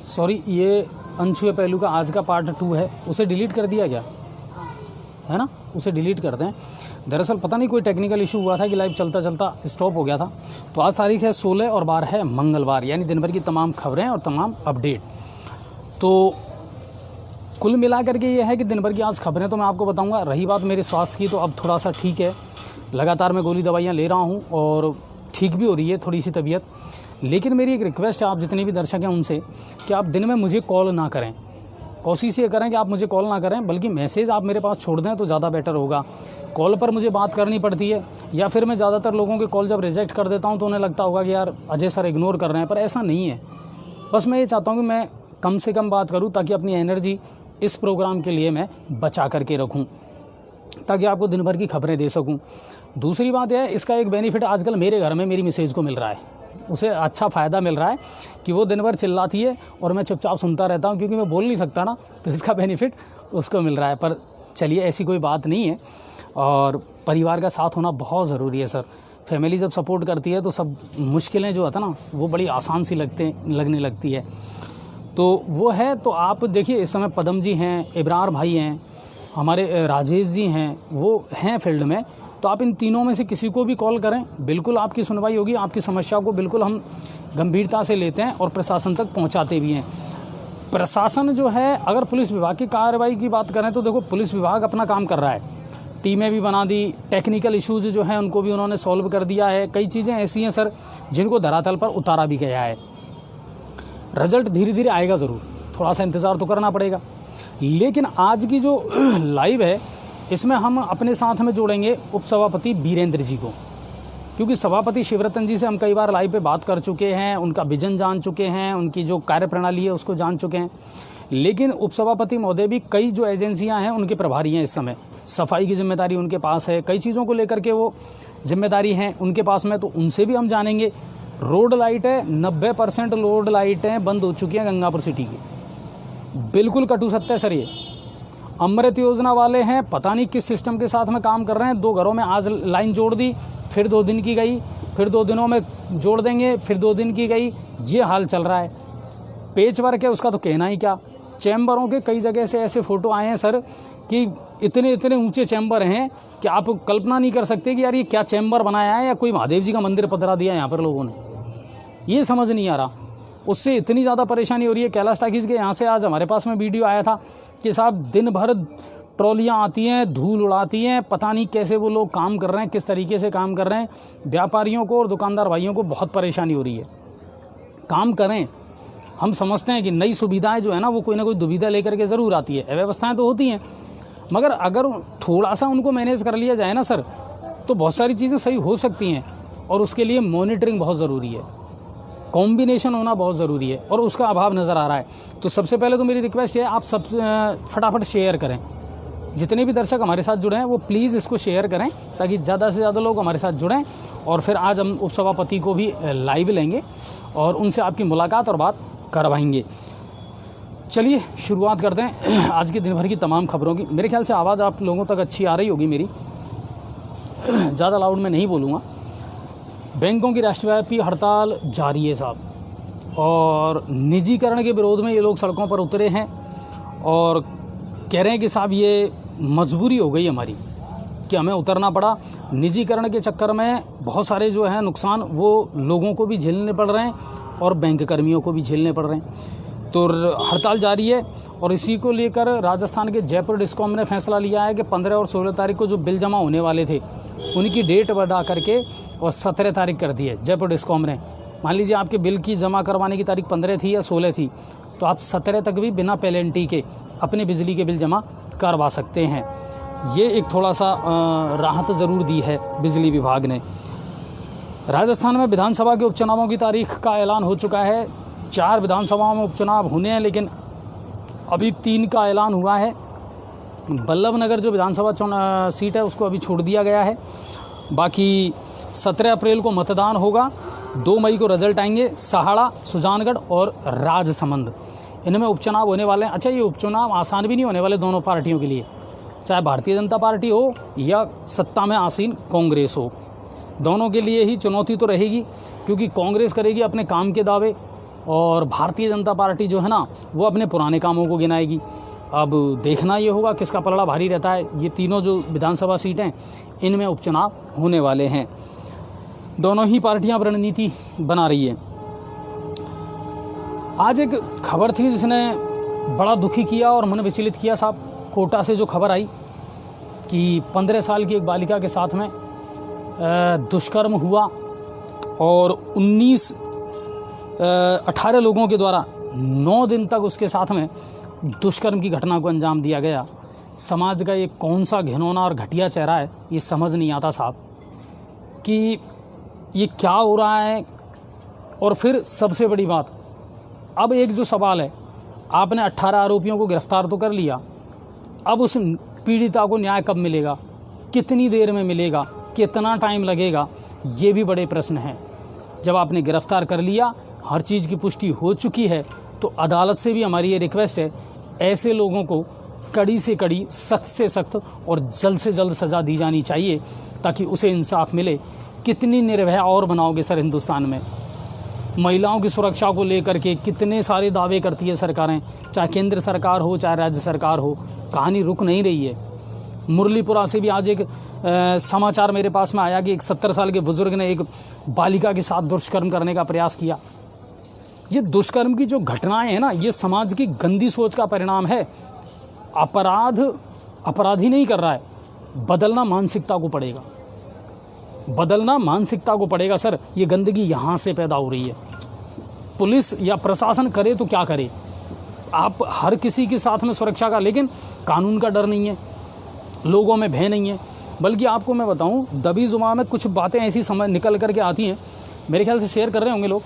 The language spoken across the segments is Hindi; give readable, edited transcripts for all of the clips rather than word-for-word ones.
सॉरी, ये अनछुए पहलू का आज का पार्ट 2 है, उसे डिलीट कर दिया गया है ना, उसे डिलीट कर दें। दरअसल पता नहीं कोई टेक्निकल इशू हुआ था कि लाइव चलता चलता स्टॉप हो गया था। तो आज तारीख है 16 और बार है मंगलवार, यानी दिन भर की तमाम खबरें और तमाम अपडेट। तो कुल मिला करके ये है कि दिन भर की आज खबरें तो मैं आपको बताऊंगा। रही बात मेरे स्वास्थ्य की, तो अब थोड़ा सा ठीक है, लगातार मैं गोली दवाइयाँ ले रहा हूँ और ठीक भी हो रही है थोड़ी सी तबीयत। लेकिन मेरी एक रिक्वेस्ट है आप जितने भी दर्शक हैं उनसे कि आप दिन में मुझे कॉल ना करें। कोशिश ये करें कि आप मुझे कॉल ना करें, बल्कि मैसेज आप मेरे पास छोड़ दें तो ज़्यादा बेटर होगा। कॉल पर मुझे बात करनी पड़ती है, या फिर मैं ज़्यादातर लोगों के कॉल जब रिजेक्ट कर देता हूं तो उन्हें लगता होगा कि यार अजय सर इग्नोर कर रहे हैं, पर ऐसा नहीं है। बस मैं ये चाहता हूं कि मैं कम से कम बात करूं ताकि अपनी एनर्जी इस प्रोग्राम के लिए मैं बचा करके रखूँ, ताकि आपको दिन भर की खबरें दे सकूँ। दूसरी बात यह है, इसका एक बेनिफिट आजकल मेरे घर में मेरी मिसेज को मिल रहा है। उसे अच्छा फ़ायदा मिल रहा है कि वो दिन भर चिल्लाती है और मैं चुपचाप सुनता रहता हूँ, क्योंकि मैं बोल नहीं सकता ना, तो इसका बेनिफिट उसको मिल रहा है। पर चलिए, ऐसी कोई बात नहीं है, और परिवार का साथ होना बहुत ज़रूरी है सर। फैमिली जब सपोर्ट करती है तो सब मुश्किलें जो होता ना वो बड़ी आसान सी लगने लगती है। तो वो है। तो आप देखिए, इस समय पदम जी हैं, इब्रार भाई हैं, हमारे राजेश जी हैं, वो हैं फील्ड में। तो आप इन तीनों में से किसी को भी कॉल करें, बिल्कुल आपकी सुनवाई होगी। आपकी समस्या को बिल्कुल हम गंभीरता से लेते हैं और प्रशासन तक पहुंचाते भी हैं। प्रशासन जो है, अगर पुलिस विभाग की कार्रवाई की बात करें तो देखो, पुलिस विभाग अपना काम कर रहा है, टीमें भी बना दी, टेक्निकल इश्यूज़ जो हैं उनको भी उन्होंने सॉल्व कर दिया है। कई चीज़ें ऐसी हैं सर जिनको धरातल पर उतारा भी गया है। रिजल्ट धीरे धीरे आएगा ज़रूर, थोड़ा सा इंतज़ार तो करना पड़ेगा। लेकिन आज की जो लाइव है, इसमें हम अपने साथ में जोड़ेंगे उपसभापति वीरेंद्र जी को, क्योंकि सभापति शिवरतन जी से हम कई बार लाइव पे बात कर चुके हैं, उनका विजन जान चुके हैं, उनकी जो कार्यप्रणाली है उसको जान चुके हैं। लेकिन उपसभापति महोदय भी कई जो एजेंसियां हैं उनके प्रभारी हैं इस समय। सफाई की जिम्मेदारी उनके पास है, कई चीज़ों को लेकर के वो जिम्मेदारी हैं उनके पास में, तो उनसे भी हम जानेंगे। रोड लाइट है, 90% रोड लाइटें बंद हो चुकी हैं गंगापुर सिटी की, बिल्कुल कटु सत्य है सर। ये अमृत योजना वाले हैं, पता नहीं किस सिस्टम के साथ में काम कर रहे हैं। 2 घरों में आज लाइन जोड़ दी, फिर 2 दिन की गई, फिर 2 दिनों में जोड़ देंगे, फिर 2 दिन की गई, ये हाल चल रहा है। पेच वर्क है, उसका तो कहना ही क्या। चैम्बरों के कई जगह से ऐसे फ़ोटो आए हैं सर कि इतने इतने ऊंचे चैम्बर हैं कि आप कल्पना नहीं कर सकते कि यार ये क्या चैम्बर बनाया है, या कोई महादेव जी का मंदिर पधरा दिया है यहाँ पर लोगों ने, ये समझ नहीं आ रहा। उससे इतनी ज़्यादा परेशानी हो रही है। कैलाश टाकीज़ के यहाँ से आज हमारे पास में वीडियो आया था कि साहब दिन भर ट्रॉलियाँ आती हैं, धूल उड़ाती हैं, पता नहीं कैसे वो लोग काम कर रहे हैं, किस तरीके से काम कर रहे हैं। व्यापारियों को और दुकानदार भाइयों को बहुत परेशानी हो रही है। काम करें, हम समझते हैं कि नई सुविधाएं जो है ना वो कोई ना कोई दुविधा लेकर के ज़रूर आती है, अव्यवस्थाएँ तो होती हैं, मगर अगर थोड़ा सा उनको मैनेज कर लिया जाए ना सर, तो बहुत सारी चीज़ें सही हो सकती हैं। और उसके लिए मॉनिटरिंग बहुत ज़रूरी है, कॉम्बिनेशन होना बहुत ज़रूरी है, और उसका अभाव नज़र आ रहा है। तो सबसे पहले तो मेरी रिक्वेस्ट है, आप सब फटाफट शेयर करें। जितने भी दर्शक हमारे साथ जुड़े हैं वो प्लीज़ इसको शेयर करें, ताकि ज़्यादा से ज़्यादा लोग हमारे साथ जुड़ें। और फिर आज हम उपसभापति को भी लाइव लेंगे और उनसे आपकी मुलाकात और बात करवाएंगे। चलिए शुरुआत करते हैं आज के दिन भर की तमाम खबरों की। मेरे ख्याल से आवाज़ आप लोगों तक अच्छी आ रही होगी मेरी, ज़्यादा लाउड में नहीं बोलूँगा। बैंकों की राष्ट्रव्यापी हड़ताल जारी है साहब, और निजीकरण के विरोध में ये लोग सड़कों पर उतरे हैं और कह रहे हैं कि साहब ये मजबूरी हो गई हमारी कि हमें उतरना पड़ा। निजीकरण के चक्कर में बहुत सारे जो है नुकसान वो लोगों को भी झेलने पड़ रहे हैं और बैंक कर्मियों को भी झेलने पड़ रहे हैं। तो हड़ताल जारी है, और इसी को लेकर राजस्थान के जयपुर डिस्कॉम ने फैसला लिया है कि 15 और 16 तारीख को जो बिल जमा होने वाले थे उनकी डेट बढ़ा करके और 17 तारीख कर दी है जयपुर डिस्कॉम ने। मान लीजिए आपके बिल की जमा करवाने की तारीख 15 थी या 16 थी, तो आप 17 तक भी बिना पेनल्टी के अपने बिजली के बिल जमा करवा सकते हैं। ये एक थोड़ा सा राहत ज़रूर दी है बिजली विभाग ने। राजस्थान में विधानसभा के उपचुनावों की तारीख का ऐलान हो चुका है। 4 विधानसभाओं में उपचुनाव होने हैं, लेकिन अभी 3 का ऐलान हुआ है। बल्लभनगर जो विधानसभा सीट है उसको अभी छोड़ दिया गया है। बाकी 17 अप्रैल को मतदान होगा, 2 मई को रिजल्ट आएंगे। सहाड़ा, सुजानगढ़ और राजसमंद, इनमें उपचुनाव होने वाले हैं। अच्छा, ये उपचुनाव आसान भी नहीं होने वाले दोनों पार्टियों के लिए, चाहे भारतीय जनता पार्टी हो या सत्ता में आसीन कांग्रेस हो। दोनों के लिए ही चुनौती तो रहेगी, क्योंकि कांग्रेस करेगी अपने काम के दावे और भारतीय जनता पार्टी जो है ना वो अपने पुराने कामों को गिनाएगी। अब देखना ये होगा किसका पलड़ा भारी रहता है। ये तीनों जो विधानसभा सीटें इनमें उपचुनाव होने वाले हैं। दोनों ही पार्टियां अब रणनीति बना रही है। आज एक खबर थी जिसने बड़ा दुखी किया और मन विचलित किया साहब। कोटा से जो खबर आई कि 15 साल की एक बालिका के साथ में दुष्कर्म हुआ और 18 लोगों के द्वारा 9 दिन तक उसके साथ में दुष्कर्म की घटना को अंजाम दिया गया। समाज का ये कौन सा घिनौना और घटिया चेहरा है, ये समझ नहीं आता साहब कि ये क्या हो रहा है। और फिर सबसे बड़ी बात, अब एक जो सवाल है, आपने 18 आरोपियों को गिरफ्तार तो कर लिया, अब उस पीड़िता को न्याय कब मिलेगा, कितनी देर में मिलेगा, कितना टाइम लगेगा, ये भी बड़े प्रश्न हैं। जब आपने गिरफ्तार कर लिया, हर चीज़ की पुष्टि हो चुकी है, तो अदालत से भी हमारी ये रिक्वेस्ट है, ऐसे लोगों को कड़ी से कड़ी, सख्त से सख्त और जल्द से जल्द सज़ा दी जानी चाहिए ताकि उसे इंसाफ मिले। कितनी निर्भया और बनाओगे सर हिंदुस्तान में? महिलाओं की सुरक्षा को लेकर के कितने सारे दावे करती है सरकारें, चाहे केंद्र सरकार हो चाहे राज्य सरकार हो, कहानी रुक नहीं रही है। मुरलीपुरा से भी आज एक समाचार मेरे पास में आया कि एक 70 साल के बुजुर्ग ने एक बालिका के साथ दुष्कर्म करने का प्रयास किया। ये दुष्कर्म की जो घटनाएं हैं ना, ये समाज की गंदी सोच का परिणाम है। अपराधी नहीं कर रहा है, बदलना मानसिकता को पड़ेगा, बदलना मानसिकता को पड़ेगा सर। ये गंदगी यहाँ से पैदा हो रही है। पुलिस या प्रशासन करे तो क्या करे, आप हर किसी के साथ में सुरक्षा का, लेकिन कानून का डर नहीं है, लोगों में भय नहीं है। बल्कि आपको मैं बताऊं, दबी जुबान में कुछ बातें ऐसी समझ निकल करके आती हैं, मेरे ख्याल से शेयर कर रहे होंगे लोग।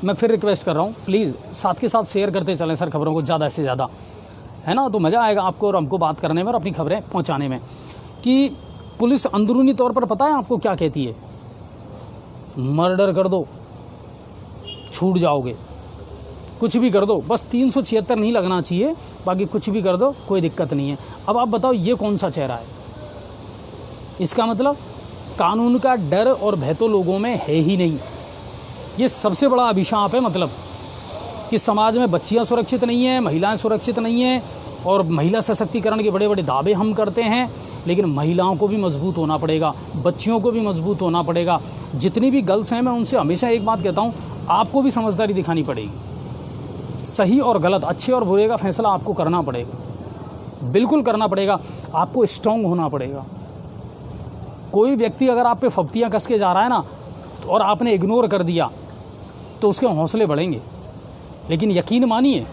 मैं फिर रिक्वेस्ट कर रहा हूँ, प्लीज़ साथ के साथ शेयर करते चलें सर खबरों को ज़्यादा से ज़्यादा, है ना, तो मज़ा आएगा आपको और हमको बात करने में और अपनी खबरें पहुँचाने में। कि पुलिस अंदरूनी तौर पर पता है आपको क्या कहती है? मर्डर कर दो छूट जाओगे, कुछ भी कर दो, बस 376 नहीं लगना चाहिए, बाकी कुछ भी कर दो कोई दिक्कत नहीं है। अब आप बताओ ये कौन सा चेहरा है? इसका मतलब कानून का डर और भय तो लोगों में है ही नहीं। ये सबसे बड़ा अभिशाप है, मतलब कि समाज में बच्चियां सुरक्षित नहीं हैं, महिलाएं सुरक्षित नहीं हैं, और महिला सशक्तिकरण के बड़े बड़े दावे हम करते हैं, लेकिन महिलाओं को भी मजबूत होना पड़ेगा, बच्चियों को भी मजबूत होना पड़ेगा। जितनी भी गर्ल्स हैं, मैं उनसे हमेशा एक बात कहता हूँ, आपको भी समझदारी दिखानी पड़ेगी। सही और गलत, अच्छे और बुरे का फैसला आपको करना पड़ेगा, बिल्कुल करना पड़ेगा। आपको स्ट्रॉन्ग होना पड़ेगा। कोई व्यक्ति अगर आप पे फप्तियाँ कस के जा रहा है ना, और आपने इग्नोर कर दिया, तो उसके हौसले बढ़ेंगे। लेकिन यकीन मानिए,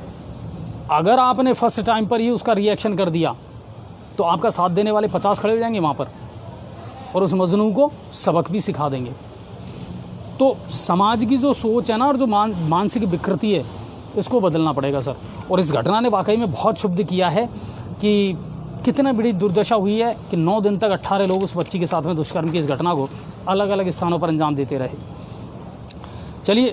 अगर आपने फर्स्ट टाइम पर ही उसका रिएक्शन कर दिया, तो आपका साथ देने वाले 50 खड़े हो जाएंगे वहाँ पर, और उस मजनू को सबक भी सिखा देंगे। तो समाज की जो सोच है ना, और जो मानसिक विकृति है, इसको बदलना पड़ेगा सर। और इस घटना ने वाकई में बहुत क्षुब्ध किया है कि कितना बड़ी दुर्दशा हुई है कि 9 दिन तक 18 लोग उस बच्ची के साथ में दुष्कर्म की इस घटना को अलग अलग स्थानों पर अंजाम देते रहे। चलिए,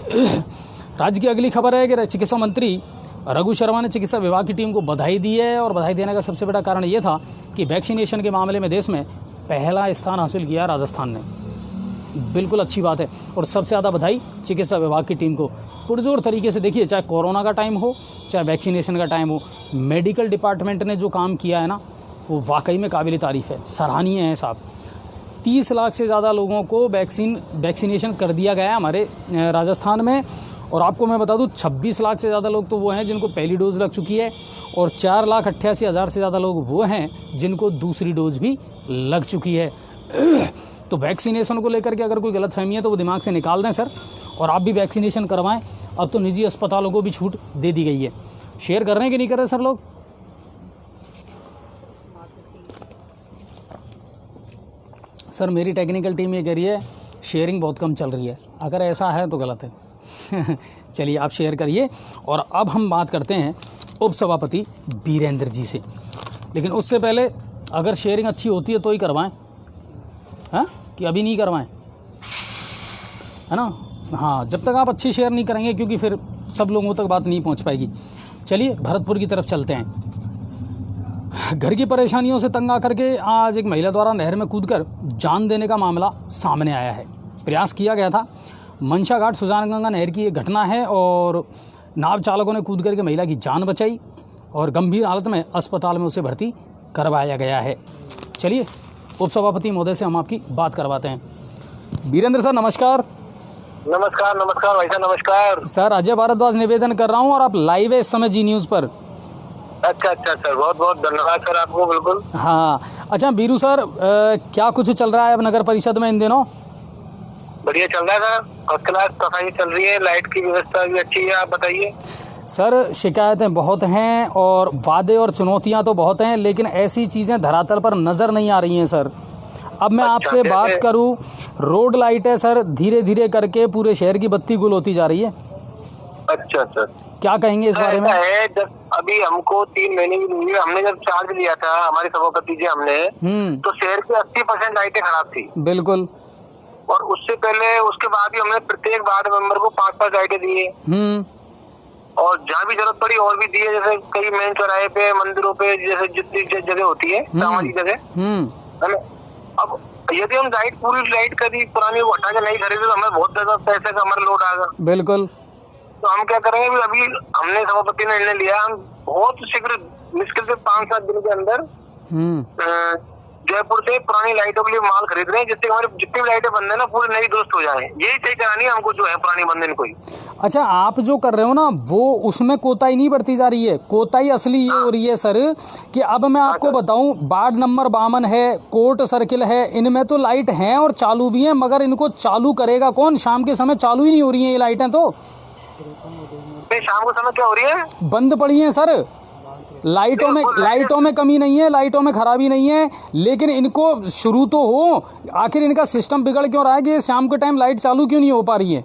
राज्य की अगली खबर है कि चिकित्सा मंत्री रघु शर्मा ने चिकित्सा विभाग की टीम को बधाई दी है, और बधाई देने का सबसे बड़ा कारण ये था कि वैक्सीनेशन के मामले में देश में पहला स्थान हासिल किया राजस्थान ने। बिल्कुल अच्छी बात है, और सबसे ज़्यादा बधाई चिकित्सा विभाग की टीम को। पुरजोर तरीके से देखिए, चाहे कोरोना का टाइम हो चाहे वैक्सीनेशन का टाइम हो, मेडिकल डिपार्टमेंट ने जो काम किया है ना, वो वाकई में काबिल तारीफ़ है, सराहनीय है साहब। 30 लाख से ज़्यादा लोगों को वैक्सीनेशन कर दिया गया है हमारे राजस्थान में। और आपको मैं बता दूं, 26 लाख से ज़्यादा लोग तो वो हैं जिनको पहली डोज़ लग चुकी है, और 4,88,000 से ज़्यादा लोग वो हैं जिनको दूसरी डोज़ भी लग चुकी है। तो वैक्सीनेशन को लेकर के अगर कोई गलतफहमी है तो वो दिमाग से निकाल दें सर, और आप भी वैक्सीनेशन करवाएं। अब तो निजी अस्पतालों को भी छूट दे दी गई है। शेयर कर रहे हैं कि नहीं कर रहे सर लोग? सर मेरी टेक्निकल टीम ये कह रही है शेयरिंग बहुत कम चल रही है, अगर ऐसा है तो गलत है। चलिए आप शेयर करिए। और अब हम बात करते हैं उपसभापति बीरेंद्र जी से, लेकिन उससे पहले अगर शेयरिंग अच्छी होती है तो ही करवाएं, हाँ, कि अभी नहीं करवाएं, है ना। हाँ, जब तक आप अच्छी शेयर नहीं करेंगे, क्योंकि फिर सब लोगों तक बात नहीं पहुंच पाएगी। चलिए भरतपुर की तरफ चलते हैं। घर की परेशानियों से तंग आकर के आज एक महिला द्वारा नहर में कूदकर जान देने का मामला सामने आया है। प्रयास किया गया था। मनसा घाट सुजानगंगा नहर की ये घटना है और नाव चालकों ने कूद करके महिला की जान बचाई और गंभीर हालत में अस्पताल में उसे भर्ती करवाया गया है। चलिए उपसभापति महोदय से हम आपकी बात करवाते हैं। वीरेंद्र सर नमस्कार। नमस्कार नमस्कार भाई साहब नमस्कार। सर अजय भारद्वाज निवेदन कर रहा हूँ और आप लाइव है इस समय जी न्यूज़ पर। अच्छा सर, बहुत बहुत धन्यवाद सर आपको। बिल्कुल हाँ अच्छा वीरू सर, क्या कुछ चल रहा है अब नगर परिषद में इन दिनों? बढ़िया चल रहा है सर, फर्स्ट क्लास सफाई चल रही है, लाइट की व्यवस्था भी अच्छी है। आप बताइए सर। शिकायतें बहुत हैं और वादे और चुनौतियां तो बहुत हैं, लेकिन ऐसी चीज़ें धरातल पर नज़र नहीं आ रही हैं सर। अब मैं आपसे बात करूं, रोड लाइट है सर, धीरे धीरे करके पूरे शहर की बत्ती गुल होती जा रही है। अच्छा क्या कहेंगे इस बारे में? है जब अभी हमको 3 महीने भी नहीं हुए, हमने जब चार्ज लिया था हमारे सभापति जी हमने, तो शहर की 80% लाइटें खराब थी। बिल्कुल। और उससे पहले उसके बाद भी हमने प्रत्येक वार्ड मेंबर को 5-5 लाइटें दिए और जहाँ भी जरूरत पड़ी और भी दिए, जैसे कई मेन चौराहे पे, मंदिरों पे, जैसे जितनी जगह होती है सामाजिक जगह है ना। अब यदि हम लाइट पूरी लाइट कभी पुरानी को हटा के नहीं खरीदे तो हमें बहुत ज्यादा पैसे का हमारा लोड आएगा। बिल्कुल। तो हम क्या करेंगे, अभी हमने सभापति ने निर्णय लिया, हम बहुत शीघ्र मुश्किल से 5-7 दिन के अंदर जयपुर से पुरानी लाइटों के लिए माल खरीद रहे हैं, जिससे हमारी जितनी भी लाइटें बंद है ना पूरी नई दुरुस्त हो जाए। यही सही करानी है हमको, जो है पुरानी बंद है कोई। अच्छा, आप जो कर रहे हो ना वो उसमें कोताही नहीं बरती जा रही है। कोताही असली ये हो रही है सर कि अब मैं आपको बताऊं, वार्ड नंबर 52 है, कोर्ट सर्किल है, इनमें तो लाइट हैं और चालू भी हैं, मगर इनको चालू करेगा कौन? शाम के समय चालू ही नहीं हो रही हैं ये लाइटें। तो शाम के समय क्या हो रही है? बंद पड़ी हैं सर। लाइटों में कमी नहीं है, लाइटों में खराबी नहीं है, लेकिन इनको शुरू तो हो। आखिर इनका सिस्टम बिगड़ क्यों रहा है कि शाम के टाइम लाइट चालू क्यों नहीं हो पा रही है?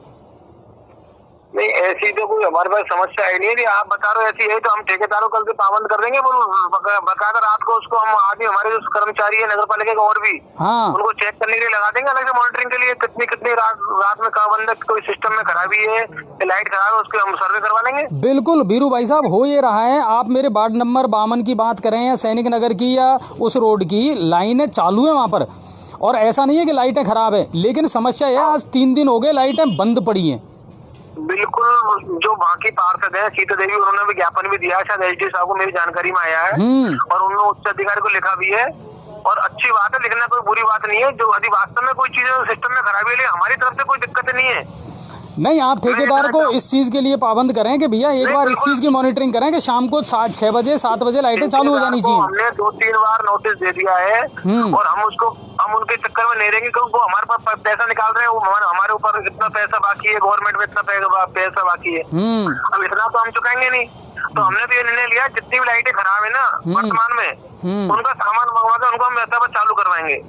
नहीं, ऐसी तो कोई हमारे पास समस्या है नहीं। आप बता रहे हो ऐसी है तो हम ठेकेदारों कल से पाबंद कर देंगे। बकायदा रात को उसको हम आदमी हमारे जो कर्मचारी है नगर पालिका का और भी उनको चेक करने के लिए लगा देंगे अलग से मॉनिटरिंग के लिए। कितनी रात में कहाँ बंद है, कोई सिस्टम में खराबी है, लाइट खराब है, उसके हम सर्वे करवा लेंगे। बिल्कुल बीरू भाई साहब, हो ये रहा है। आप मेरे वार्ड नंबर 52 की बात करें या सैनिक नगर की या उस रोड की, लाइनें चालू है वहाँ पर और ऐसा नहीं है कि लाइटें खराब है, लेकिन समस्या है आज 3 दिन हो गए लाइटें बंद पड़ी हैं। बिल्कुल, जो बाकी पार्षद है सीता देवी, उन्होंने भी ज्ञापन भी दिया, शायद एसडी साहब को मेरी जानकारी में आया है और उन्होंने उच्च अधिकारी को लिखा भी है। और अच्छी बात है, लिखना कोई बुरी बात नहीं है। जो यदि वास्तव में कोई चीज सिस्टम में खराबी है, हमारी तरफ से कोई दिक्कत नहीं है। नहीं, आप ठेकेदार को इस चीज़ के लिए पाबंद करें कि भैया एक बार इस चीज़ की मॉनिटरिंग करें कि शाम को 6 बजे 7 बजे लाइटें चालू हो जानी चाहिए। हमने 2-3 बार नोटिस दे दिया है और हम उनके चक्कर में नहीं रहेंगे, क्योंकि वो हमारे पास पैसा निकाल रहे हैं। वो हमारे ऊपर इतना पैसा बाकी है, गवर्नमेंट में इतना पैसा बाकी है, अब इतना तो हम चुकाएंगे नहीं। तो हमने भी ये निर्णय लिया, जितनी भी लाइटें खराब है ना वर्तमान में, उनका सामान मंगवा कर उनको हम ऐसा चालू करवाएंगे।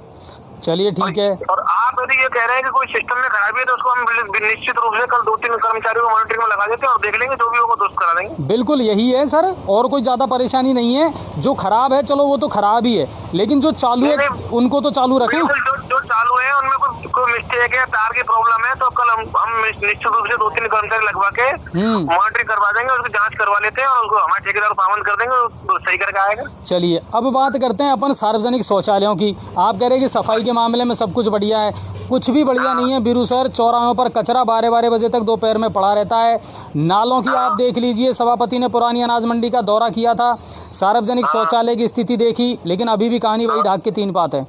चलिए ठीक है। और आप यदि ये कह रहे हैं कि कोई सिस्टम में खराबी है तो उसको हम निश्चित रूप से कल 2-3 कर्मचारियों को मॉनिटरिंग में लगा देते हैं और देख लेंगे, जो भी होगा दुरुस्त करा देंगे। बिल्कुल यही है सर, और कोई ज्यादा परेशानी नहीं है। जो खराब है चलो वो तो खराब ही है, लेकिन जो चालू है उनको तो चालू रखें। जो चालू है उनमें कोई मिस्टेक है, तार की प्रॉब्लम है, तो कल हम निश्चित रूप से 2-3 कर्मचारी लगवा के मॉनिटरिंग करवा देंगे, उसकी जाँच करवा लेते हैं और उनको हमारे ठेकेदार को पाबंद कर देंगे, तो सही करके आएगा। चलिए अब बात करते हैं अपन सार्वजनिक शौचालयों की। आप कह रहे हैं कि सफाई के मामले में सब कुछ बढ़िया है, कुछ भी बढ़िया नहीं है बीरू सर। चौराहों पर कचरा 12-12 बजे तक दोपहर में पड़ा रहता है। नालों की आप देख लीजिए, सभापति ने पुरानी अनाज मंडी का दौरा किया था, सार्वजनिक शौचालय की स्थिति देखी, लेकिन अभी भी कहानी वही ढाक के 3 पात है।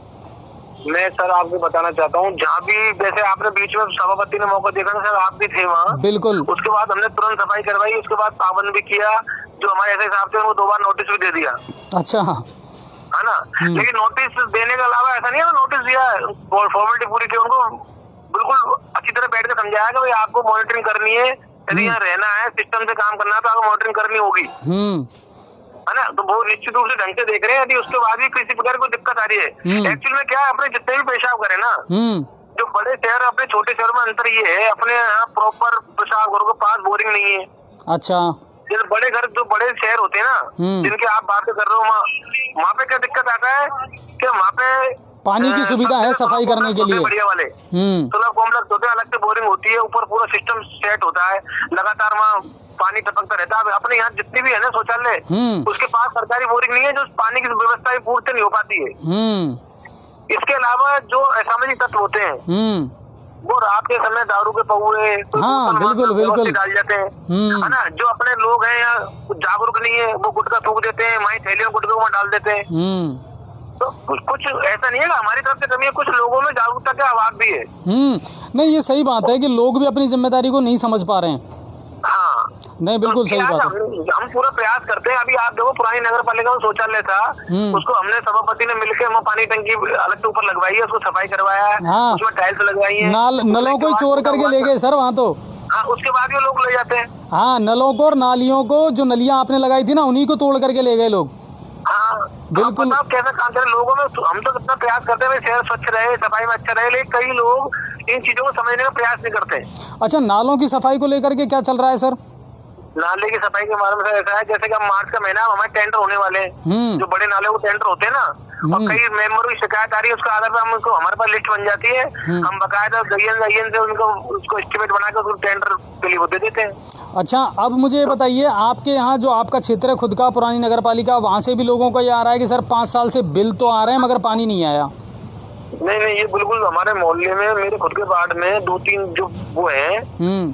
मैं सर आपको बताना चाहता हूँ, जहाँ भी जैसे आपने बीच में सभापति ने मौका देखा ना सर, आप भी थे वहाँ। बिल्कुल। उसके बाद हमने तुरंत सफाई करवाई, उसके बाद पाबंद भी किया, जो हमारे ऐसे हिसाब से उनको 2 बार नोटिस भी दे दिया। अच्छा है ना। लेकिन नोटिस देने के अलावा ऐसा नहीं है, नोटिस दिया, फॉर्मेलिटी पूरी की, उनको बिल्कुल अच्छी तरह बैठ कर समझाया कि भाई आपको मॉनिटरिंग करनी है, यदि यहाँ रहना है, सिस्टम से काम करना है तो आपको मॉनिटरिंग करनी होगी, है ना। तो वो निश्चित रूप से ढंग से देख रहे हैं। यदि उसके बाद भी किसी प्रकार कोई दिक्कत आ रही है, एक्चुअल में क्या है, अपने जितने भी पेशाब करें ना, जो बड़े शहर अपने छोटे शहर में अंतर ये है, अपने यहाँ प्रॉपर पेशाब घरों के पास बोरिंग नहीं है। अच्छा। जैसे बड़े घर, जो बड़े शहर होते हैं ना जिनके आप बात कर रहे हो, वहाँ पे क्या दिक्कत आता है कि वहाँ पे पानी की सुविधा है सफाई करने के लिए, बढ़िया वाले सुलभ कॉम्प्लेक्स होते हैं, अलग से बोरिंग होती है, ऊपर पूरा सिस्टम सेट होता है, लगातार वहाँ पानी टपकता रहता है। अपने यहाँ जितनी भी है ना शौचालय, उसके पास सरकारी बोरिंग नहीं है, जो पानी की व्यवस्था भी पूर्ति नहीं हो पाती है। इसके अलावा जो असामाजिक तत्व होते हैं वो रात के समय दारू के पौए बिल्कुल डाल जाते हैं, है ना। जो अपने लोग हैं या जागरूक नहीं है वो गुटखा थूक देते हैं, वहीं थैलियों गुटखों में डाल देते हैं। तो कुछ ऐसा नहीं है हमारी तरफ से कमी है, कुछ लोगों में जागरूकता का अभाव भी है। नहीं, ये सही बात है कि लोग भी अपनी जिम्मेदारी को नहीं समझ पा रहे हैं। हाँ, नहीं, बिल्कुल सही बात है। हम पूरा प्रयास करते हैं। अभी आप देखो, पुरानी नगर पालिका में शौचालय था, उसको हमने सभापति ने मिलकर हम पानी टंकी अलग से ऊपर लगवाई है, उसको सफाई करवाया है, हाँ, उसमें टाइल्स लगवाई है। नलों को ही चोर करके ले गए सर वहाँ तो। हाँ, उसके बाद भी लोग ले जाते हैं। हाँ, नलों को और नालियों को, जो नलियाँ आपने लगाई थी ना, उन्हीं को तोड़ करके ले गए लोग। हाँ, बिल्कुल। कैसा काम करें लोगों में। हम तो कितना प्रयास करते हैं शहर स्वच्छ रहे, सफाई में अच्छा रहे, लेकिन कई लोग इन चीजों को समझने का प्रयास नहीं करते। अच्छा, नालों की सफाई को लेकर के क्या चल रहा है सर? नाले की सफाई के बारे में ऐसा है, जैसे कि हम मार्च का महीना हमारे टेंडर होने वाले हैं, जो बड़े नाले वो टेंडर होते हैं ना, और कई मेंबरों की शिकायत आ रही है, उसके आधार पर हम उसको, हमारे पास लिस्ट बन जाती है, हम बकायदा दयन से उनको उसको एस्टिमेट बना के उसको टेंडर के लिए वो दे देते हैं। अच्छा, अब मुझे बताइए, आपके यहाँ जो आपका क्षेत्र है खुद का, पुरानी नगर पालिका, वहाँ से भी लोगों को ये आ रहा है कि सर 5 साल से बिल तो आ रहे हैं मगर पानी नहीं आया? नहीं, ये बिल्कुल हमारे मोहल्ले में, मेरे खुद के वार्ड में 2-3 जो वो हैं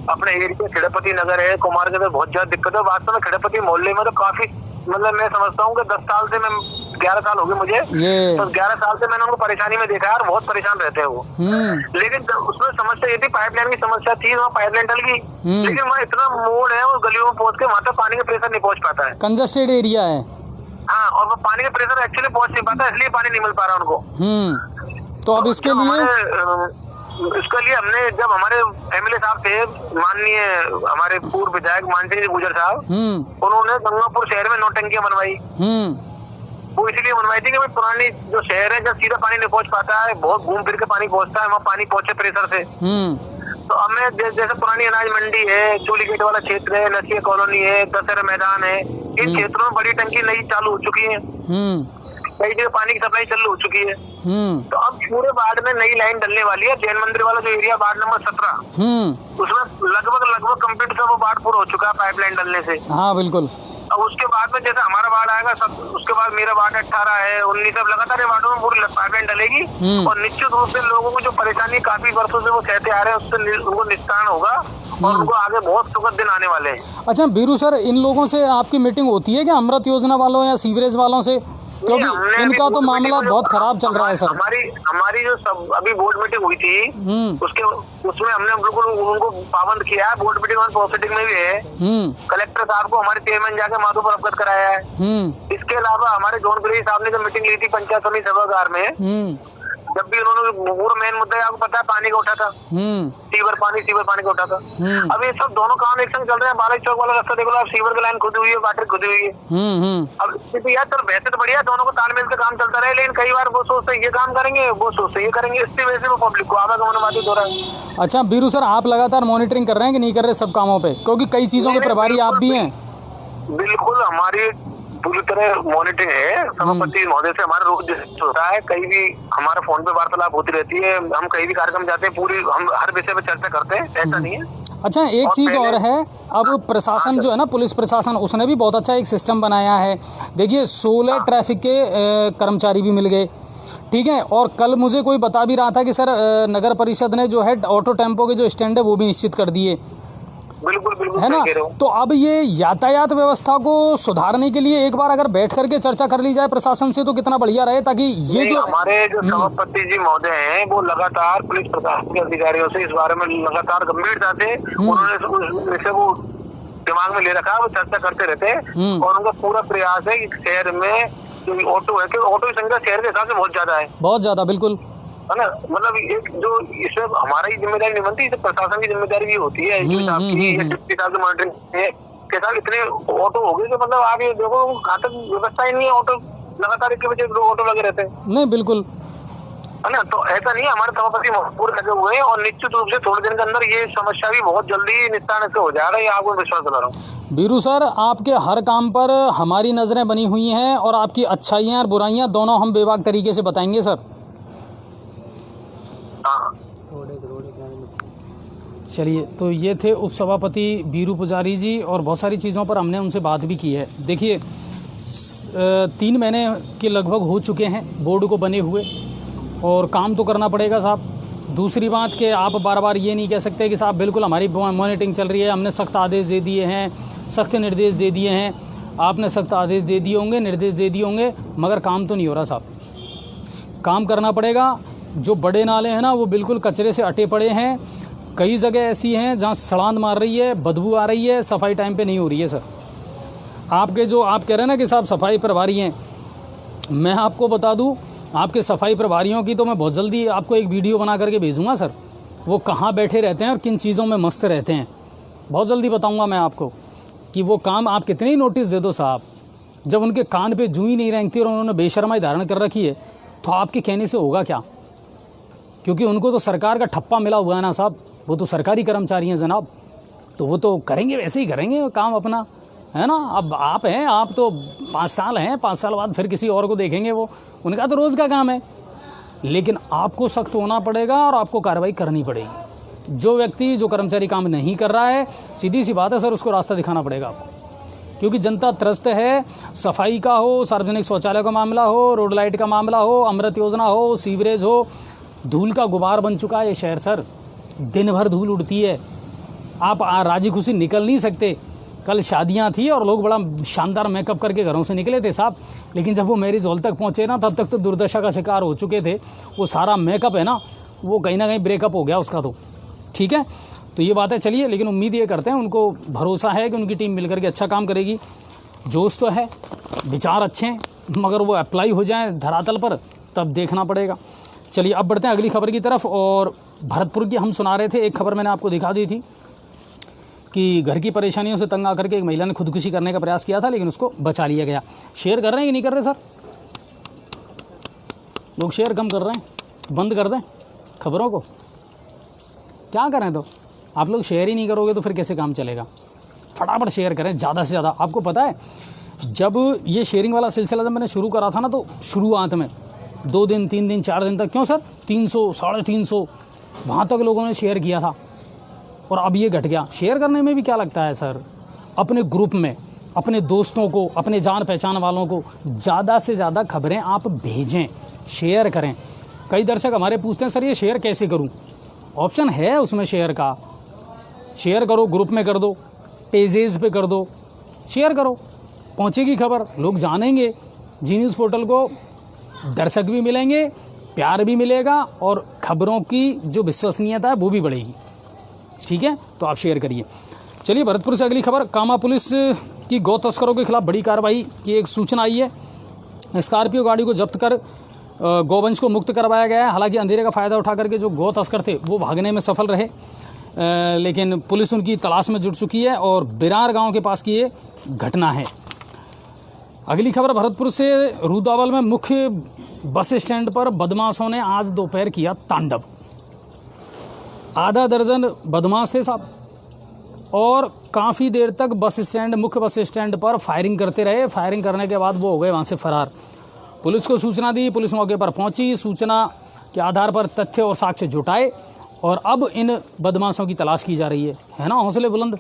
अपने एरिया, खेड़ापति नगर है, कुमार के, बहुत ज्यादा दिक्कत है। वास्तव में खेड़ापति मोहल्ले में तो काफी, मतलब मैं समझता हूँ कि 10 साल से, मैं 11 साल हो गए मुझे, तो 11 साल से मैंने उनको परेशानी में देखा है और बहुत परेशान रहते हैं वो। लेकिन उसमें समस्या ये थी, पाइपलाइन की समस्या थी, वहाँ पाइपलाइन डल गई, लेकिन वहाँ इतना मोड़ है वो गलियों में पहुंच के, वहाँ तक पानी का प्रेशर नहीं पहुंच पाता है, कंजस्टेड एरिया है। हाँ, और वो पानी का प्रेशर एक्चुअली पहुंच नहीं पाता, इसलिए पानी नहीं मिल पा रहा उनको। तो अब इसके लिए हमने, जब हमारे एमएलए साहब थे, माननीय हमारे पूर्व विधायक मानसिंह जी गुजर साहब, उन्होंने गंगापुर शहर में 9 टंकियां बनवाई। वो इसलिए बनवाई थी कि भाई पुरानी जो शहर है, जब सीधा पानी नहीं पहुंच पाता है, बहुत घूम फिर के पानी पहुंचता है, वहाँ पानी पहुंचे प्रेशर से। तो अब मैं जैसे पुरानी अनाज मंडी है, चूली गेट वाला क्षेत्र है, नसिया कॉलोनी है, दशहरा मैदान है, इन क्षेत्रों में बड़ी टंकी नई चालू हो चुकी है, कई जगह पानी की सप्लाई चालू हो चुकी है। तो अब पूरे वार्ड में नई लाइन डलने वाली है। जैन मंदिर वाला जो एरिया वार्ड नंबर 17, उसमें लगभग कंप्लीट सब वो वार्ड पूरा हो चुका है पाइपलाइन डलने से। हाँ, बिल्कुल। अब उसके बाद में जैसे हमारा वार्ड आएगा, सब उसके बाद मेरा वार्ड 18 है, 19, सब लगातार वार्डों में पूरी पाइपलाइन डलेगी, और निश्चित रूप से लोगों को जो परेशानी काफी वर्षों से वो सहते आ रहे हैं, उससे उनको निस्तारण होगा और उनको आगे बहुत सुखद दिन आने वाले हैं। अच्छा बीरू सर, इन लोगों से आपकी मीटिंग होती है क्या, अमृत योजना वालों या सीवरेज वालों से? क्योंकि इनका तो मामला बहुत खराब चल रहा है सर। हमारी जो सब अभी बोर्ड मीटिंग हुई थी, उसमें हमने बिल्कुल उनको पाबंद किया है। बोर्ड मीटिंग प्रोसीडिंग में भी है, कलेक्टर साहब को हमारे चेयरमैन जाके माधो पर अवगत कराया है। इसके अलावा हमारे जॉन गुलेरी साहब ने जो मीटिंग ली थी पंचायत समिति सभागार में, जब भी उन्होंने पूरा मेन मुद्दा आपको पता है पानी का उठा था, सीवर पानी का उठा था। अब ये सब दोनों काम एक संग चल रहे हैं। बालक चौक वाला रास्ता देख लो आप, सीवर की लाइन खुदी हुई है, वाटर खुदी हुई है। अब स्थिति यार, चल वैसे तो बढ़िया, दोनों को तालमेल से काम चलता रहे, लेकिन कई बार वो सोचते ये काम करेंगे, वो सोचते ये करेंगे, इसकी वजह से वो पब्लिक को आवागमन बाधित हो रहा है। अच्छा बीरू सर, आप लगातार मॉनिटरिंग कर रहे हैं कि नहीं कर रहे सब कामों पे, क्योंकि कई चीजों के प्रभारी आप भी हैं? बिल्कुल, हमारी पूरी तरह मॉनिटरिंग है। सभापति महोदय से हमारा रोज होता है, कहीं भी हमारे फोन पे वार्तालाप होती रहती है, हम कहीं भी कार्यक्रम जाते हैं, पूरी हम हर विषय पे चर्चा करते हैं, ऐसा नहीं है। अच्छा, एक चीज़ और है, अब प्रशासन जो है ना, पुलिस प्रशासन, उसने भी बहुत अच्छा एक सिस्टम बनाया है। देखिए 16 ट्रैफिक के कर्मचारी भी मिल गए, ठीक है। और कल मुझे कोई बता भी रहा था कि सर नगर परिषद ने जो है ऑटो टेम्पो के जो स्टैंड है वो भी निश्चित कर दिए, बिल्कुल है ना। तो अब ये यातायात व्यवस्था को सुधारने के लिए एक बार अगर बैठ करके चर्चा कर ली जाए प्रशासन से, तो कितना बढ़िया रहे, ताकि ये जो हमारे जो सभापति जी महोदय हैं, वो लगातार पुलिस प्रशासन के अधिकारियों से इस बारे में लगातार गंभीरता से उन्होंने वो दिमाग में ले रखा है, वो चर्चा करते रहते हैं, और उनका पूरा प्रयास है कि शहर में जो ऑटो है, क्योंकि ऑटो की संख्या शहर के हिसाब से बहुत ज्यादा है, बहुत ज्यादा, बिल्कुल, है ना। मतलब एक जो इसमें हमारा ही जिम्मेदारी नहीं बनती, इसे प्रशासन की जिम्मेदारी भी होती है, डिप्टी साहब की मॉनिटरिंग के साथ इतने ऑटो हो गए कि मतलब आप ये देखो घातक व्यवस्था ही नहीं है, ऑटो लगातार एक के पीछे 2 ऑटो लगे रहते हैं। नहीं, बिल्कुल, है ना। तो ऐसा नहीं है, हमारे सभापति पूरे लगे हुए हैं, और निश्चित रूप से थोड़े दिन के अंदर ये समस्या भी बहुत जल्दी निस्तारण से हो जाएगा, ये आपको विश्वास दिला रहा हूँ। बीरू सर, आपके हर काम पर हमारी नजरें बनी हुई हैं, और आपकी अच्छाइयाँ और बुराइयाँ दोनों हम बेबाक तरीके से बताएंगे सर। चलिए, तो ये थे उपसभापति बीरू पुजारी जी, और बहुत सारी चीज़ों पर हमने उनसे बात भी की है। देखिए 3 महीने के लगभग हो चुके हैं बोर्ड को बने हुए, और काम तो करना पड़ेगा साहब। दूसरी बात कि आप बार बार ये नहीं कह सकते कि साहब बिल्कुल हमारी मॉनिटरिंग चल रही है, हमने सख्त आदेश दे दिए हैं, सख्त निर्देश दे दिए हैं। आपने सख्त आदेश दे दिए होंगे, निर्देश दे दिए होंगे, मगर काम तो नहीं हो रहा साहब। काम करना पड़ेगा। जो बड़े नाले हैं ना, वो बिल्कुल कचरे से अटे पड़े हैं। कई जगह ऐसी हैं जहाँ सड़ांध मार रही है, बदबू आ रही है, सफाई टाइम पे नहीं हो रही है सर। आपके जो आप कह रहे हैं ना कि साहब सफाई प्रभारी हैं, मैं आपको बता दूं, आपके सफाई प्रभारियों की तो मैं बहुत जल्दी आपको एक वीडियो बना करके भेजूंगा सर। वो कहाँ बैठे रहते हैं और किन चीज़ों में मस्त रहते हैं, बहुत जल्दी बताऊंगा मैं आपको कि वो काम आप कितने ही नोटिस दे दो साहब, जब उनके कान पे जूं ही नहीं रेंगती और उन्होंने बेशर्माई धारण कर रखी है, तो आपके कहने से होगा क्या? क्योंकि उनको तो सरकार का ठप्पा मिला हुआ है ना साहब, वो तो सरकारी कर्मचारी हैं जनाब, तो वो तो करेंगे, वैसे ही करेंगे काम अपना, है ना। अब आप हैं, आप तो 5 साल हैं, 5 साल बाद फिर किसी और को देखेंगे, वो उनका तो रोज़ का काम है। लेकिन आपको सख्त होना पड़ेगा और आपको कार्रवाई करनी पड़ेगी। जो व्यक्ति, जो कर्मचारी काम नहीं कर रहा है, सीधी सी बात है सर, उसको रास्ता दिखाना पड़ेगा आपको, क्योंकि जनता त्रस्त है। सफाई का हो, सार्वजनिक शौचालय का मामला हो, रोड लाइट का मामला हो, अमृत योजना हो, सीवरेज हो, धूल का गुबार बन चुका है ये शहर सर। दिन भर धूल उड़ती है, आप राजी खुशी निकल नहीं सकते। कल शादियां थी और लोग बड़ा शानदार मेकअप करके घरों से निकले थे साहब, लेकिन जब वो मैरिज हॉल तक पहुंचे ना, तब तक तो दुर्दशा का शिकार हो चुके थे। वो सारा मेकअप है ना, वो कहीं ना कहीं ब्रेकअप हो गया उसका तो, ठीक है। तो ये बात है। चलिए, लेकिन उम्मीद ये करते हैं, उनको भरोसा है कि उनकी टीम मिलकर के अच्छा काम करेगी। जोश तो है, विचार अच्छे हैं, मगर वो अप्लाई हो जाए धरातल पर तब देखना पड़ेगा। चलिए अब बढ़ते हैं अगली खबर की तरफ। और भरतपुर की हम सुना रहे थे, एक खबर मैंने आपको दिखा दी थी कि घर की परेशानियों से तंग आकर के एक महिला ने खुदकुशी करने का प्रयास किया था, लेकिन उसको बचा लिया गया। शेयर कर रहे हैं कि नहीं कर रहे सर? लोग शेयर कम कर रहे हैं, बंद कर दें खबरों को, क्या करें? तो आप लोग शेयर ही नहीं करोगे तो फिर कैसे काम चलेगा? फटाफट शेयर करें ज़्यादा से ज़्यादा। आपको पता है, जब ये शेयरिंग वाला सिलसिला जब मैंने शुरू करा था ना, तो शुरुआत में 2 दिन 3 दिन 4 दिन तक, क्यों सर, 300 350 वहाँ तक लोगों ने शेयर किया था, और अब ये घट गया। शेयर करने में भी क्या लगता है सर? अपने ग्रुप में, अपने दोस्तों को, अपने जान पहचान वालों को ज़्यादा से ज़्यादा खबरें आप भेजें, शेयर करें। कई दर्शक हमारे पूछते हैं सर ये शेयर कैसे करूं? ऑप्शन है उसमें शेयर का। शेयर करो, ग्रुप में कर दो, पेजेस पे कर दो, शेयर करो, पहुंचेगी खबर, लोग जानेंगे। जी न्यूज़ पोर्टल को दर्शक भी मिलेंगे, प्यार भी मिलेगा, और खबरों की जो विश्वसनीयता है वो भी बढ़ेगी, ठीक है। तो आप शेयर करिए। चलिए भरतपुर से अगली खबर। कामा पुलिस की गौ तस्करों के खिलाफ बड़ी कार्रवाई की एक सूचना आई है। स्कॉर्पियो गाड़ी को जब्त कर गौवंश को मुक्त करवाया गया है। हालांकि अंधेरे का फ़ायदा उठा करके जो गौ तस्कर थे वो भागने में सफल रहे, लेकिन पुलिस उनकी तलाश में जुट चुकी है, और बिरार गांव के पास की ये घटना है। अगली खबर भरतपुर से। रुद्रवाल में मुख्य बस स्टैंड पर बदमाशों ने आज दोपहर किया तांडव। आधा दर्जन बदमाश थे साहब, और काफ़ी देर तक मुख्य बस स्टैंड पर फायरिंग करते रहे। फायरिंग करने के बाद वो हो गए वहाँ से फरार। पुलिस को सूचना दी, पुलिस मौके पर पहुंची, सूचना के आधार पर तथ्य और साक्ष्य जुटाए, और अब इन बदमाशों की तलाश की जा रही है ना। हौसले बुलंद।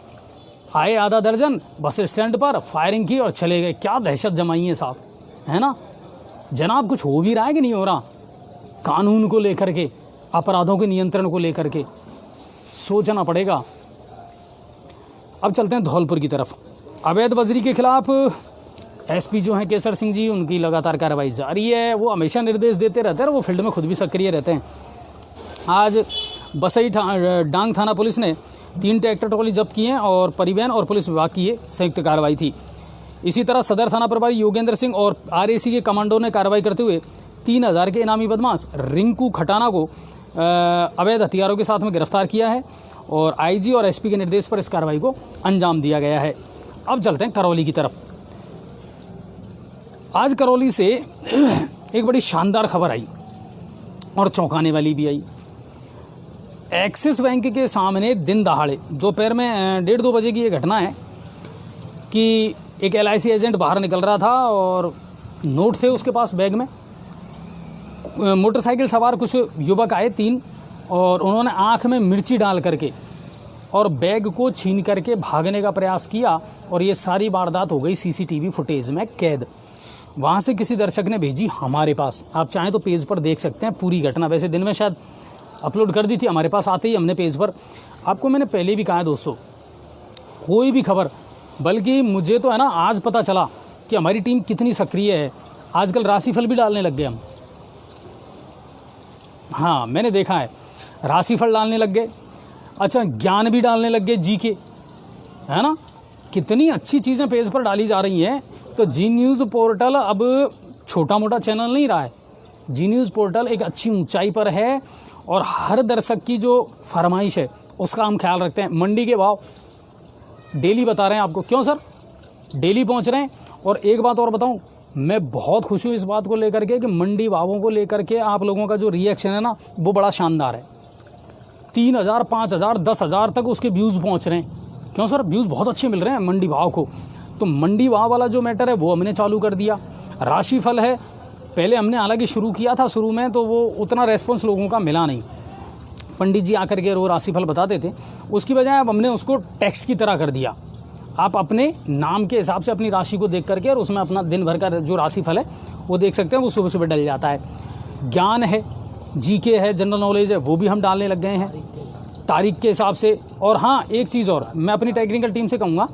आए आधा दर्जन, बस स्टैंड पर फायरिंग की और चले गए। क्या दहशत जमाई है साहब, है ना। जनाब कुछ हो भी रहा है कि नहीं हो रहा? कानून को लेकर के, अपराधों के नियंत्रण को लेकर के सोचना पड़ेगा। अब चलते हैं धौलपुर की तरफ। अवैध बजरी के खिलाफ एसपी जो हैं केसर सिंह जी, उनकी लगातार कार्रवाई जारी है। वो हमेशा निर्देश देते रहते हैं और वो फील्ड में खुद भी सक्रिय रहते हैं। आज बसई डांग थाना पुलिस ने 3 ट्रैक्टर ट्रॉली जब्त किए हैं, और परिवहन और पुलिस विभाग की ये संयुक्त कार्रवाई थी। इसी तरह सदर थाना प्रभारी योगेंद्र सिंह और आरएसी के कमांडो ने कार्रवाई करते हुए 3000 के इनामी बदमाश रिंकू खटाना को अवैध हथियारों के साथ में गिरफ्तार किया है, और आईजी और एसपी के निर्देश पर इस कार्रवाई को अंजाम दिया गया है। अब चलते हैं करौली की तरफ। आज करौली से एक बड़ी शानदार खबर आई, और चौंकाने वाली भी आई। एक्सिस बैंक के सामने दिन दहाड़े दोपहर में 1:30-2 बजे की ये घटना है कि एक LIC एजेंट बाहर निकल रहा था, और नोट थे उसके पास बैग में। मोटरसाइकिल सवार कुछ युवक आए 3, और उन्होंने आँख में मिर्ची डाल करके और बैग को छीन करके भागने का प्रयास किया और ये सारी वारदात हो गई सीसीटीवी फुटेज में कैद। वहाँ से किसी दर्शक ने भेजी हमारे पास, आप चाहें तो पेज पर देख सकते हैं पूरी घटना। वैसे दिन में शायद अपलोड कर दी थी, हमारे पास आते ही हमने पेज पर, आपको मैंने पहले भी कहा है दोस्तों, कोई भी खबर, बल्कि मुझे तो है ना आज पता चला कि हमारी टीम कितनी सक्रिय है। आजकल राशिफल भी डालने लग गए हम, हाँ मैंने देखा है, राशिफल डालने लग गए। अच्छा, ज्ञान भी डालने लग गए, जी के, है ना, कितनी अच्छी चीज़ें पेज पर डाली जा रही हैं। तो जी न्यूज़ पोर्टल अब छोटा मोटा चैनल नहीं रहा है, जी न्यूज़ पोर्टल एक अच्छी ऊंचाई पर है और हर दर्शक की जो फरमाइश है उसका हम ख्याल रखते हैं। मंडी के भाव डेली बता रहे हैं आपको, क्यों सर, डेली पहुंच रहे हैं। और एक बात और बताऊं, मैं बहुत खुश हूं इस बात को लेकर के कि मंडी भावों को लेकर के आप लोगों का जो रिएक्शन है ना वो बड़ा शानदार है। 3000, 5000, 10,000 तक उसके व्यूज़ पहुंच रहे हैं। क्यों सर, व्यूज़ बहुत अच्छे मिल रहे हैं मंडी भाव को। तो मंडी भाव वाला जो मैटर है वो हमने चालू कर दिया। राशिफल है, पहले हमने हालांकि शुरू किया था, शुरू में तो वो उतना रेस्पॉन्स लोगों का मिला नहीं, पंडित जी आकर के रो राशिफल बताते थे, उसकी बजाय अब हमने उसको टेक्स्ट की तरह कर दिया। आप अपने नाम के हिसाब से अपनी राशि को देख करके और उसमें अपना दिन भर का जो राशिफल है वो देख सकते हैं, वो सुबह सुबह डल जाता है। ज्ञान है, जीके है, जनरल नॉलेज है, वो भी हम डालने लग गए हैं तारीख के हिसाब से। और हाँ, एक चीज़ और मैं अपनी टेक्निकल टीम से कहूँगा,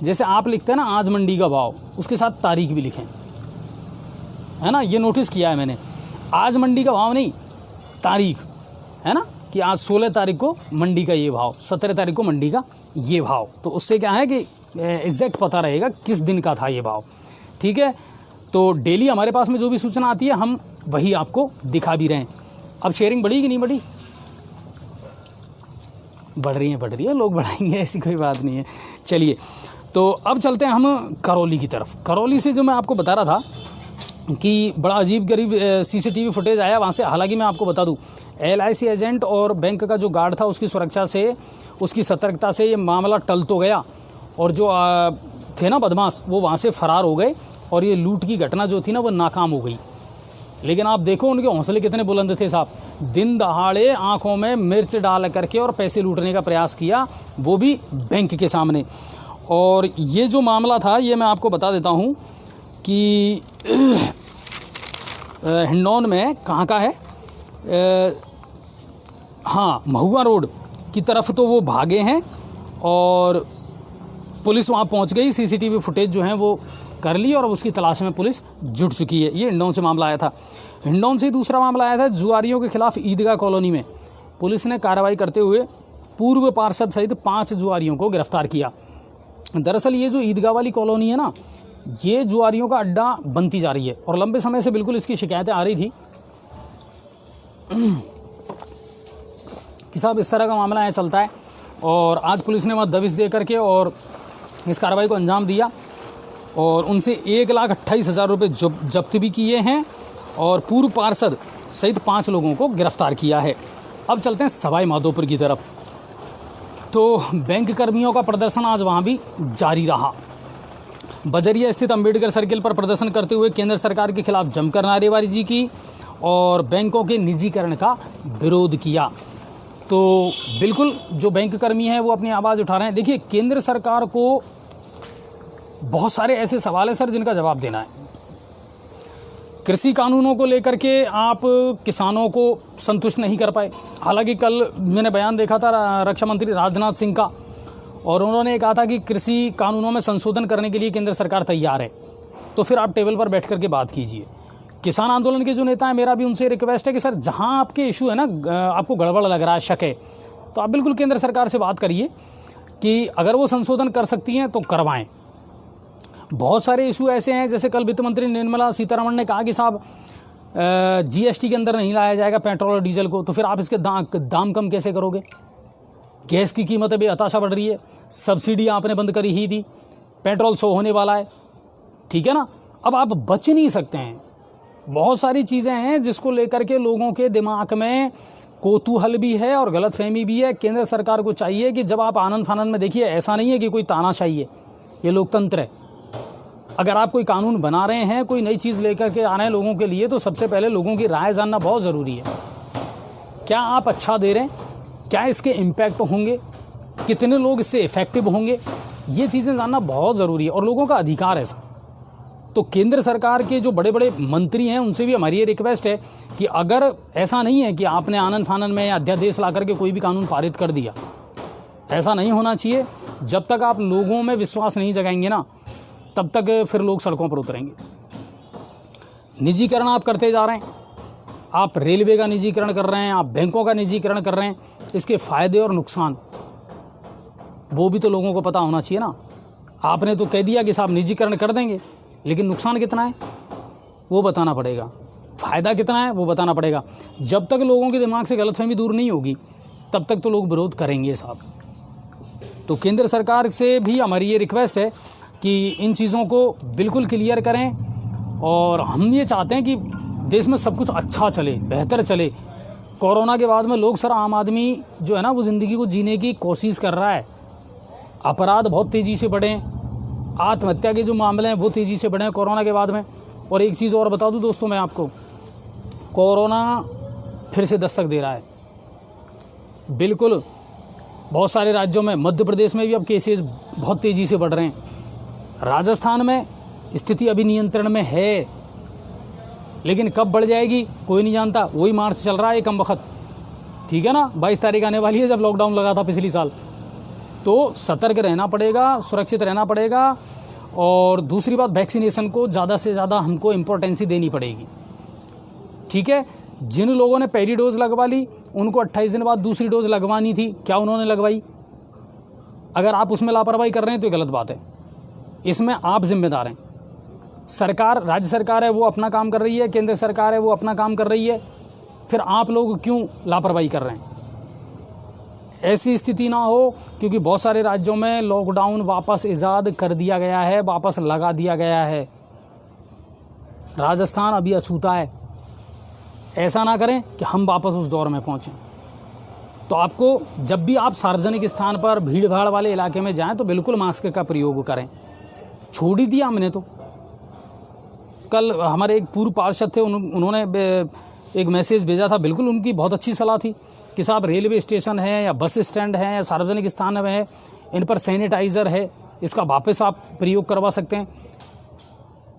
जैसे आप लिखते हैं ना आज मंडी का भाव, उसके साथ तारीख भी लिखें, है ना, ये नोटिस किया है मैंने। आज मंडी का भाव नहीं, तारीख, है ना, कि आज 16 तारीख को मंडी का ये भाव, 17 तारीख को मंडी का ये भाव। तो उससे क्या है कि एग्जैक्ट पता रहेगा किस दिन का था ये भाव, ठीक है। तो डेली हमारे पास में जो भी सूचना आती है हम वही आपको दिखा भी रहे हैं। अब शेयरिंग बढ़ी कि नहीं बढ़ी? बढ़ रही है, लोग बढ़ाएंगे, ऐसी कोई बात नहीं है। चलिए, तो अब चलते हैं हम करौली की तरफ। करौली से जो मैं आपको बता रहा था कि बड़ा अजीब गरीब सीसीटीवी फुटेज आया वहाँ से। हालांकि मैं आपको बता दूँ, LIC एजेंट और बैंक का जो गार्ड था उसकी सुरक्षा से, उसकी सतर्कता से ये मामला टल तो गया और जो थे ना बदमाश वो वहाँ से फरार हो गए और ये लूट की घटना जो थी ना वो नाकाम हो गई। लेकिन आप देखो उनके हौसले कितने बुलंद थे साहब, दिन दहाड़े आंखों में मिर्च डाल करके और पैसे लूटने का प्रयास किया, वो भी बैंक के सामने। और ये जो मामला था ये मैं आपको बता देता हूँ कि हिंडौन में कहाँ का है, हाँ महुआ रोड की तरफ तो वो भागे हैं और पुलिस वहाँ पहुँच गई, सीसीटीवी फुटेज जो हैं वो कर ली और अब उसकी तलाश में पुलिस जुट चुकी है। ये हिंडौन से मामला आया था। हिंडौन से दूसरा मामला आया था जुआरियों के खिलाफ ईदगाह कॉलोनी में। पुलिस ने कार्रवाई करते हुए पूर्व पार्षद सहित 5 जुआरियों को गिरफ्तार किया। दरअसल ये जो ईदगाह वाली कॉलोनी है ना, ये जुआरियों का अड्डा बनती जा रही है और लंबे समय से बिल्कुल इसकी शिकायतें आ रही थी कि साहब इस तरह का मामला यहाँ चलता है। और आज पुलिस ने वहाँ दबिश दे करके और इस कार्रवाई को अंजाम दिया और उनसे 1,28,000 रुपये जब्त भी किए हैं और पूर्व पार्षद सहित 5 लोगों को गिरफ्तार किया है। अब चलते हैं सवाई माधोपुर की तरफ। तो बैंक कर्मियों का प्रदर्शन आज वहाँ भी जारी रहा। बजरिया स्थित अंबेडकर सर्किल पर प्रदर्शन करते हुए केंद्र सरकार के खिलाफ जमकर नारेबाजी की और बैंकों के निजीकरण का विरोध किया। तो बिल्कुल जो बैंक कर्मी हैं वो अपनी आवाज़ उठा रहे हैं। देखिए, केंद्र सरकार को बहुत सारे ऐसे सवाल हैं सर जिनका जवाब देना है। कृषि कानूनों को लेकर के आप किसानों को संतुष्ट नहीं कर पाए। हालांकि कल मैंने बयान देखा था रक्षा मंत्री राजनाथ सिंह का और उन्होंने कहा था कि कृषि कानूनों में संशोधन करने के लिए केंद्र सरकार तैयार है। तो फिर आप टेबल पर बैठ करके बात कीजिए। किसान आंदोलन के जो नेता हैं, मेरा भी उनसे रिक्वेस्ट है कि सर जहां आपके इशू है ना, आपको गड़बड़ लग रहा है, शक है, तो आप बिल्कुल केंद्र सरकार से बात करिए कि अगर वो संशोधन कर सकती हैं तो करवाएं। बहुत सारे इशू ऐसे हैं, जैसे कल वित्त मंत्री निर्मला सीतारमण ने कहा कि साहब GST के अंदर नहीं लाया जाएगा पेट्रोल और डीजल को, तो फिर आप इसके दाम कम कैसे करोगे? गैस की कीमतें बेहताशा बढ़ रही है, सब्सिडी आपने बंद करी ही थी, पेट्रोल 100 होने वाला है, ठीक है ना। अब आप बच नहीं सकते हैं। बहुत सारी चीज़ें हैं जिसको लेकर के लोगों के दिमाग में कौतूहल भी है और गलतफहमी भी है। केंद्र सरकार को चाहिए कि जब आप आनंद फानंद में देखिए, ऐसा नहीं है कि कोई तानाशाही है, ये लोकतंत्र है। अगर आप कोई कानून बना रहे हैं, कोई नई चीज़ लेकर के आ रहे हैं लोगों के लिए, तो सबसे पहले लोगों की राय जानना बहुत ज़रूरी है। क्या आप अच्छा दे रहे हैं? क्या इसके इम्पैक्ट होंगे? कितने लोग इससे इफ़ेक्टिव होंगे, ये चीज़ें जानना बहुत ज़रूरी है और लोगों का अधिकार है सर। तो केंद्र सरकार के जो बड़े बड़े मंत्री हैं उनसे भी हमारी ये रिक्वेस्ट है कि अगर ऐसा नहीं है कि आपने आनंद फानन में या अध्यादेश ला करके कोई भी कानून पारित कर दिया, ऐसा नहीं होना चाहिए। जब तक आप लोगों में विश्वास नहीं जगाएंगे ना, तब तक फिर लोग सड़कों पर उतरेंगे। निजीकरण आप करते जा रहे हैं, आप रेलवे का निजीकरण कर रहे हैं, आप बैंकों का निजीकरण कर रहे हैं, इसके फ़ायदे और नुकसान वो भी तो लोगों को पता होना चाहिए ना। आपने तो कह दिया कि साहब निजीकरण कर देंगे, लेकिन नुकसान कितना है वो बताना पड़ेगा, फ़ायदा कितना है वो बताना पड़ेगा। जब तक लोगों के दिमाग से गलतफहमी दूर नहीं होगी तब तक तो लोग विरोध करेंगे साहब। तो केंद्र सरकार से भी हमारी ये रिक्वेस्ट है कि इन चीज़ों को बिल्कुल क्लियर करें और हम ये चाहते हैं कि देश में सब कुछ अच्छा चले, बेहतर चले। कोरोना के बाद में लोग सर, आम आदमी जो है ना वो ज़िंदगी को जीने की कोशिश कर रहा है। अपराध बहुत तेज़ी से बढ़े, आत्महत्या के जो मामले हैं वो तेज़ी से बढ़े हैं कोरोना के बाद में। और एक चीज़ और बता दूं दोस्तों मैं आपको, कोरोना फिर से दस्तक दे रहा है। बिल्कुल बहुत सारे राज्यों में, मध्य प्रदेश में भी अब केसेस बहुत तेज़ी से बढ़ रहे हैं। राजस्थान में स्थिति अभी नियंत्रण में है, लेकिन कब बढ़ जाएगी कोई नहीं जानता। वही मार्च चल रहा है कम वक्त, ठीक है ना। 22 तारीख आने वाली है जब लॉकडाउन लगा था पिछली साल। तो सतर्क रहना पड़ेगा, सुरक्षित रहना पड़ेगा। और दूसरी बात, वैक्सीनेशन को ज़्यादा से ज़्यादा हमको इम्पोर्टेंसी देनी पड़ेगी, ठीक है। जिन लोगों ने पहली डोज लगवा ली उनको 28 दिन बाद दूसरी डोज लगवानी थी, क्या उन्होंने लगवाई? अगर आप उसमें लापरवाही कर रहे हैं तो गलत बात है, इसमें आप जिम्मेदार हैं। सरकार, राज्य सरकार है वो अपना काम कर रही है, केंद्र सरकार है वो अपना काम कर रही है, फिर आप लोग क्यों लापरवाही कर रहे हैं? ऐसी स्थिति ना हो, क्योंकि बहुत सारे राज्यों में लॉकडाउन वापस इजाद कर दिया गया है, वापस लगा दिया गया है। राजस्थान अभी अछूता है, ऐसा ना करें कि हम वापस उस दौर में पहुंचें। तो आपको जब भी आप सार्वजनिक स्थान पर भीड़ भाड़ वाले इलाके में जाएं तो बिल्कुल मास्क का प्रयोग करें। छोड़ ही दिया हमने तो। कल हमारे एक पूर्व पार्षद थे, उन्होंने एक मैसेज भेजा था, बिल्कुल उनकी बहुत अच्छी सलाह थी कि साहब रेलवे स्टेशन है या बस स्टैंड है या सार्वजनिक स्थान में है, इन पर सैनिटाइज़र है, इसका वापस आप प्रयोग करवा सकते हैं।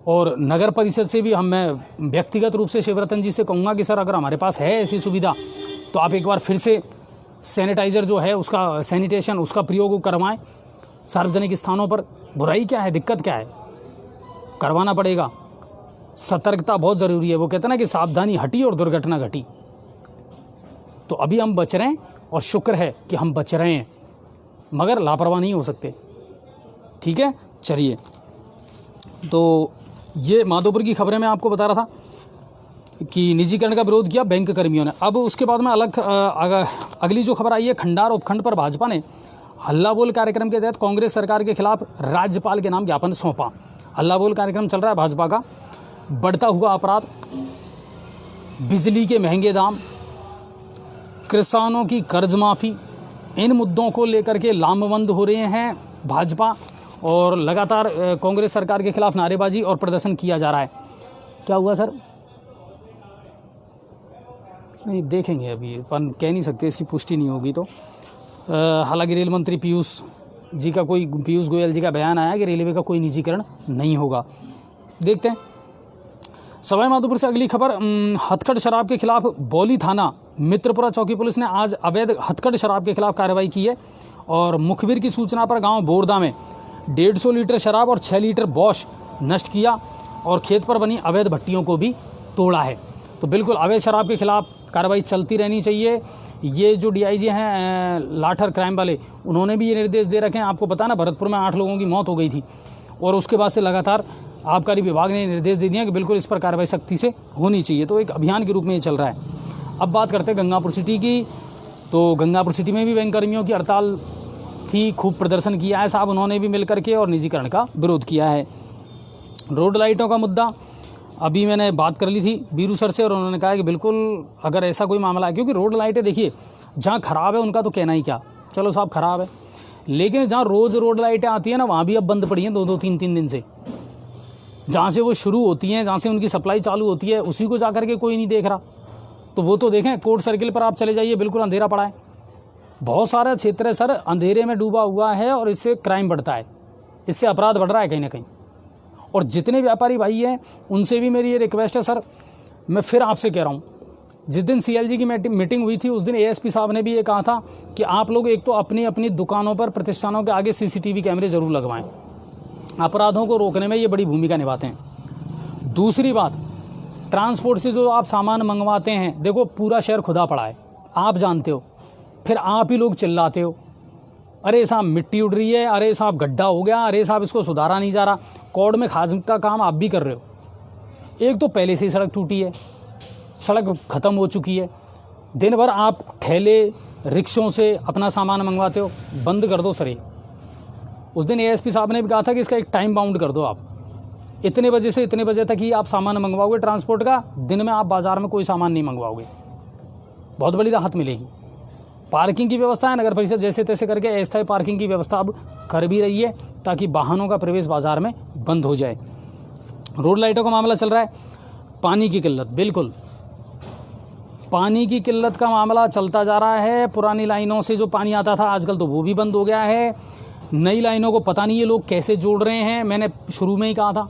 और नगर परिषद से भी मैं व्यक्तिगत रूप से शिवरतन जी से कहूँगा कि सर अगर हमारे पास है ऐसी सुविधा तो आप एक बार फिर से सैनिटाइज़र जो है उसका सैनिटेशन उसका प्रयोग करवाएं सार्वजनिक स्थानों पर। बुराई क्या है, दिक्कत क्या है, करवाना पड़ेगा। सतर्कता बहुत ज़रूरी है। वो कहते हैं ना कि सावधानी हटी और दुर्घटना घटी। तो अभी हम बच रहे हैं और शुक्र है कि हम बच रहे हैं, मगर लापरवाह नहीं हो सकते, ठीक है। चलिए, तो ये माधोपुर की खबरें मैं आपको बता रहा था कि निजीकरण का विरोध किया बैंक कर्मियों ने। अब उसके बाद में अगली जो खबर आई है, खंडार उपखंड पर भाजपा ने हल्ला बोल कार्यक्रम के तहत कांग्रेस सरकार के खिलाफ राज्यपाल के नाम ज्ञापन सौंपा। हल्ला बोल कार्यक्रम चल रहा है भाजपा का। बढ़ता हुआ अपराध, बिजली के महंगे दाम, किसानों की कर्ज माफ़ी, इन मुद्दों को लेकर के लामबंद हो रहे हैं भाजपा और लगातार कांग्रेस सरकार के खिलाफ नारेबाजी और प्रदर्शन किया जा रहा है। क्या हुआ सर? नहीं देखेंगे, अभी अपन कह नहीं सकते, इसकी पुष्टि नहीं होगी तो। हालांकि रेल मंत्री पीयूष गोयल जी का बयान आया कि रेलवे का कोई निजीकरण नहीं होगा। देखते हैं। सवाई माधोपुर से अगली खबर, हथकढ़ शराब के खिलाफ बौली थाना मित्रपुरा चौकी पुलिस ने आज अवैध हथकढ़ शराब के खिलाफ कार्रवाई की है और मुखबिर की सूचना पर गांव बोरदा में 150 लीटर शराब और 6 लीटर बॉश नष्ट किया और खेत पर बनी अवैध भट्टियों को भी तोड़ा है। तो बिल्कुल अवैध शराब के खिलाफ कार्रवाई चलती रहनी चाहिए। ये जो डीआईजी हैं लाठर क्राइम वाले, उन्होंने भी ये निर्देश दे रखे हैं। आपको पता ना, भरतपुर में 8 लोगों की मौत हो गई थी और उसके बाद से लगातार आबकारी विभाग ने निर्देश दे दिया कि बिल्कुल इस पर कार्रवाई सख्ती से होनी चाहिए। तो एक अभियान के रूप में ये चल रहा है। अब बात करते हैं गंगापुर सिटी की। तो गंगापुर सिटी में भी बैंक कर्मियों की हड़ताल थी, खूब प्रदर्शन किया है साहब उन्होंने भी मिल करके और निजीकरण का विरोध किया है। रोड लाइटों का मुद्दा अभी मैंने बात कर ली थी बीरू सर से और उन्होंने कहा कि बिल्कुल अगर ऐसा कोई मामला है, क्योंकि रोड लाइटें देखिए जहाँ ख़राब है उनका तो कहना ही क्या, चलो साहब ख़राब है, लेकिन जहाँ रोज़ रोड लाइटें आती हैं ना वहाँ भी अब बंद पड़ी हैं 2-2, 3-3 दिन से। जहाँ से वो शुरू होती हैं, जहाँ से उनकी सप्लाई चालू होती है, उसी को जा कर के कोई नहीं देख रहा। तो वो तो देखें, कोर्ट सर्किल पर आप चले जाइए, बिल्कुल अंधेरा पड़ा है, बहुत सारा क्षेत्र है सर अंधेरे में डूबा हुआ है और इससे क्राइम बढ़ता है, इससे अपराध बढ़ रहा है कहीं ना कहीं। और जितने व्यापारी भाई हैं उनसे भी मेरी ये रिक्वेस्ट है सर, मैं फिर आपसे कह रहा हूँ, जिस दिन CLG की मीटिंग हुई थी उस दिन ASP साहब ने भी ये कहा था कि आप लोग एक तो अपनी अपनी दुकानों पर, प्रतिष्ठानों के आगे CCTV कैमरे ज़रूर लगवाएं, अपराधों को रोकने में ये बड़ी भूमिका निभाते हैं। दूसरी बात, ट्रांसपोर्ट से जो आप सामान मंगवाते हैं, देखो पूरा शहर खुदा पड़ा है, आप जानते हो, फिर आप ही लोग चिल्लाते हो, अरे साहब मिट्टी उड़ रही है, अरे साहब गड्ढा हो गया, अरे साहब इसको सुधारा नहीं जा रहा। कॉड में खास का काम आप भी कर रहे हो। एक तो पहले से ही सड़क टूटी है, सड़क ख़त्म हो चुकी है, दिन भर आप ठेले रिक्शों से अपना सामान मंगवाते हो, बंद कर दो सर ये। उस दिन ASP साहब ने भी कहा था कि इसका एक टाइम बाउंड कर दो, आप इतने बजे से इतने बजे तक ही आप सामान मंगवाओगे ट्रांसपोर्ट का, दिन में आप बाज़ार में कोई सामान नहीं मंगवाओगे, बहुत बड़ी राहत मिलेगी। पार्किंग की व्यवस्था है, नगर परिषद जैसे तैसे करके अस्थायी पार्किंग की व्यवस्था अब कर भी रही है ताकि वाहनों का प्रवेश बाज़ार में बंद हो जाए। रोड लाइटों का मामला चल रहा है। पानी की किल्लत, बिल्कुल पानी की किल्लत का मामला चलता जा रहा है। पुरानी लाइनों से जो पानी आता था आजकल तो वो भी बंद हो गया है। नई लाइनों को पता नहीं ये लोग कैसे जोड़ रहे हैं। मैंने शुरू में ही कहा था,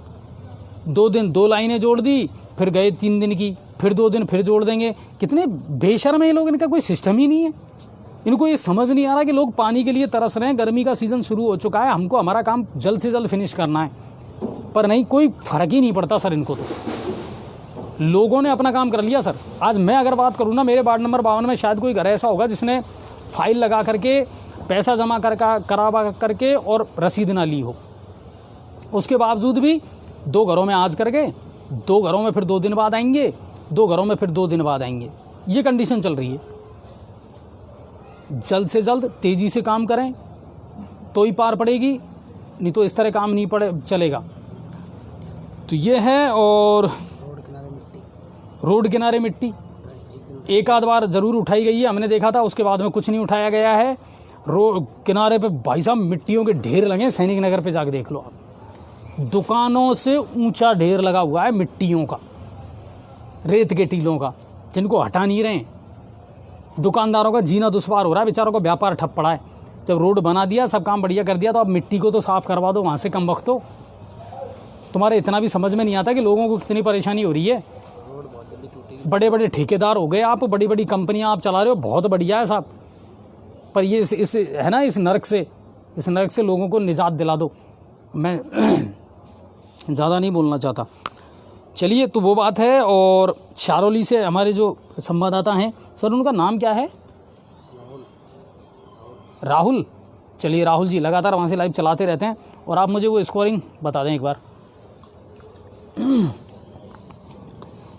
2 दिन 2 लाइनें जोड़ दी, फिर गए 3 दिन की, फिर 2 दिन फिर जोड़ देंगे। कितने बेशर्म है ये लोग, इनका कोई सिस्टम ही नहीं है। इनको ये समझ नहीं आ रहा कि लोग पानी के लिए तरस रहे हैं, गर्मी का सीज़न शुरू हो चुका है, हमको हमारा काम जल्द से जल्द फिनिश करना है। पर नहीं, कोई फ़र्क ही नहीं पड़ता सर इनको। तो लोगों ने अपना काम कर लिया सर। आज मैं अगर बात करूँ ना, मेरे वार्ड नंबर 52 में शायद कोई घर ऐसा होगा जिसने फाइल लगा करके पैसा जमा करवा करके और रसीद ना ली हो। उसके बावजूद भी 2 घरों में आज कर गए, 2 घरों में फिर 2 दिन बाद आएंगे, 2 घरों में फिर 2 दिन बाद आएंगे। ये कंडीशन चल रही है। जल्द से जल्द तेज़ी से काम करें तो ही पार पड़ेगी, नहीं तो इस तरह काम नहीं चलेगा। तो ये है। और रोड किनारे मिट्टी एक आध बार ज़रूर उठाई गई है, हमने देखा था, उसके बाद में कुछ नहीं उठाया गया है। रोड किनारे पे भाई साहब मिट्टियों के ढेर लगे। सैनिक नगर पे जाके देख लो आप, दुकानों से ऊंचा ढेर लगा हुआ है मिट्टियों का, रेत के टीलों का, जिनको हटा नहीं रहे हैं। दुकानदारों का जीना दुश्वार हो रहा है, बेचारों का व्यापार ठप पड़ा है। जब रोड बना दिया, सब काम बढ़िया कर दिया, तो अब मिट्टी को तो साफ़ करवा दो वहाँ से। कम वक्त हो तुम्हारे इतना भी समझ में नहीं आता कि लोगों को कितनी परेशानी हो रही है। बड़े बड़े ठेकेदार हो गए आप, बड़ी बड़ी कंपनियां आप चला रहे हो, बहुत बढ़िया है साहब, पर ये इस है ना, इस नरक से लोगों को निजात दिला दो। मैं ज़्यादा नहीं बोलना चाहता। चलिए, तो वो बात है। और शारोली से हमारे जो संवाददाता हैं सर, उनका नाम क्या है? राहुल। चलिए राहुल जी लगातार वहाँ से लाइव चलाते रहते हैं, और आप मुझे वो स्कोरिंग बता दें एक बार।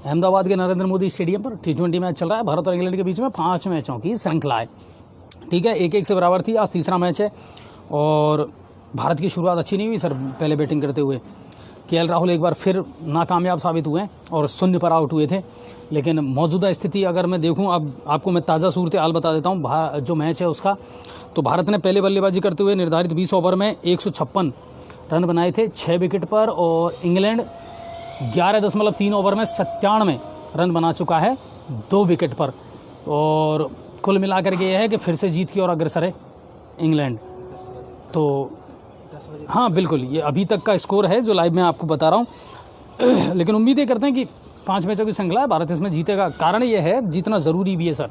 अहमदाबाद के नरेंद्र मोदी स्टेडियम पर T20 मैच चल रहा है। भारत और इंग्लैंड के बीच में 5 मैचों की श्रृंखला है। ठीक है, 1-1 से बराबर थी। आज तीसरा मैच है और भारत की शुरुआत अच्छी नहीं हुई सर। पहले बैटिंग करते हुए KL राहुल एक बार फिर नाकामयाब साबित हुए और 0 पर आउट हुए थे। लेकिन मौजूदा स्थिति अगर मैं देखूं, अब आपको मैं ताज़ा सूरत हाल बता देता हूं जो मैच है उसका। तो भारत ने पहले बल्लेबाजी करते हुए निर्धारित 20 ओवर में 156 रन बनाए थे 6 विकेट पर, और इंग्लैंड 11.3 ओवर में 97 रन बना चुका है 2 विकेट पर। और कुल मिलाकर के यह है कि फिर से जीत की ओर अग्रसर है इंग्लैंड। तो हाँ बिल्कुल, ये अभी तक का स्कोर है जो लाइव में आपको बता रहा हूँ। लेकिन उम्मीदें करते हैं कि 5 मैचों की श्रृंखला है, भारत इसमें जीतेगा। कारण ये है, जीतना ज़रूरी भी है सर।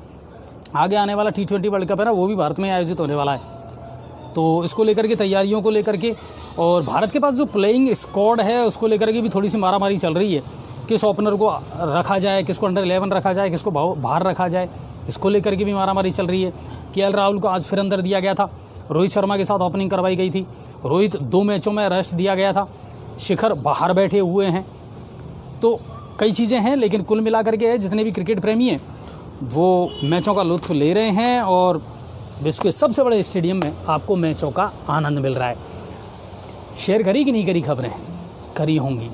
आगे आने वाला T20 वर्ल्ड कप है ना, वो भी भारत में आयोजित होने वाला है। तो इसको लेकर के, तैयारियों को लेकर के, और भारत के पास जो प्लेइंग स्क्वाड है उसको लेकर के भी थोड़ी सी मारामारी चल रही है। किस ओपनर को रखा जाए, किसको अंडर 11 रखा जाए, किसको बाहर रखा जाए, इसको लेकर के भी मारामारी चल रही है। KL राहुल को आज फिर अंदर दिया गया था। रोहित शर्मा के साथ ओपनिंग करवाई गई थी। रोहित 2 मैचों में रेस्ट दिया गया था। शिखर बाहर बैठे हुए हैं। तो कई चीज़ें हैं, लेकिन कुल मिलाकर के जितने भी क्रिकेट प्रेमी हैं वो मैचों का लुत्फ़ ले रहे हैं, और विश्व के सबसे बड़े स्टेडियम में आपको मैचों का आनंद मिल रहा है। शेयर करी कि नहीं करी खबरें? करी होंगी,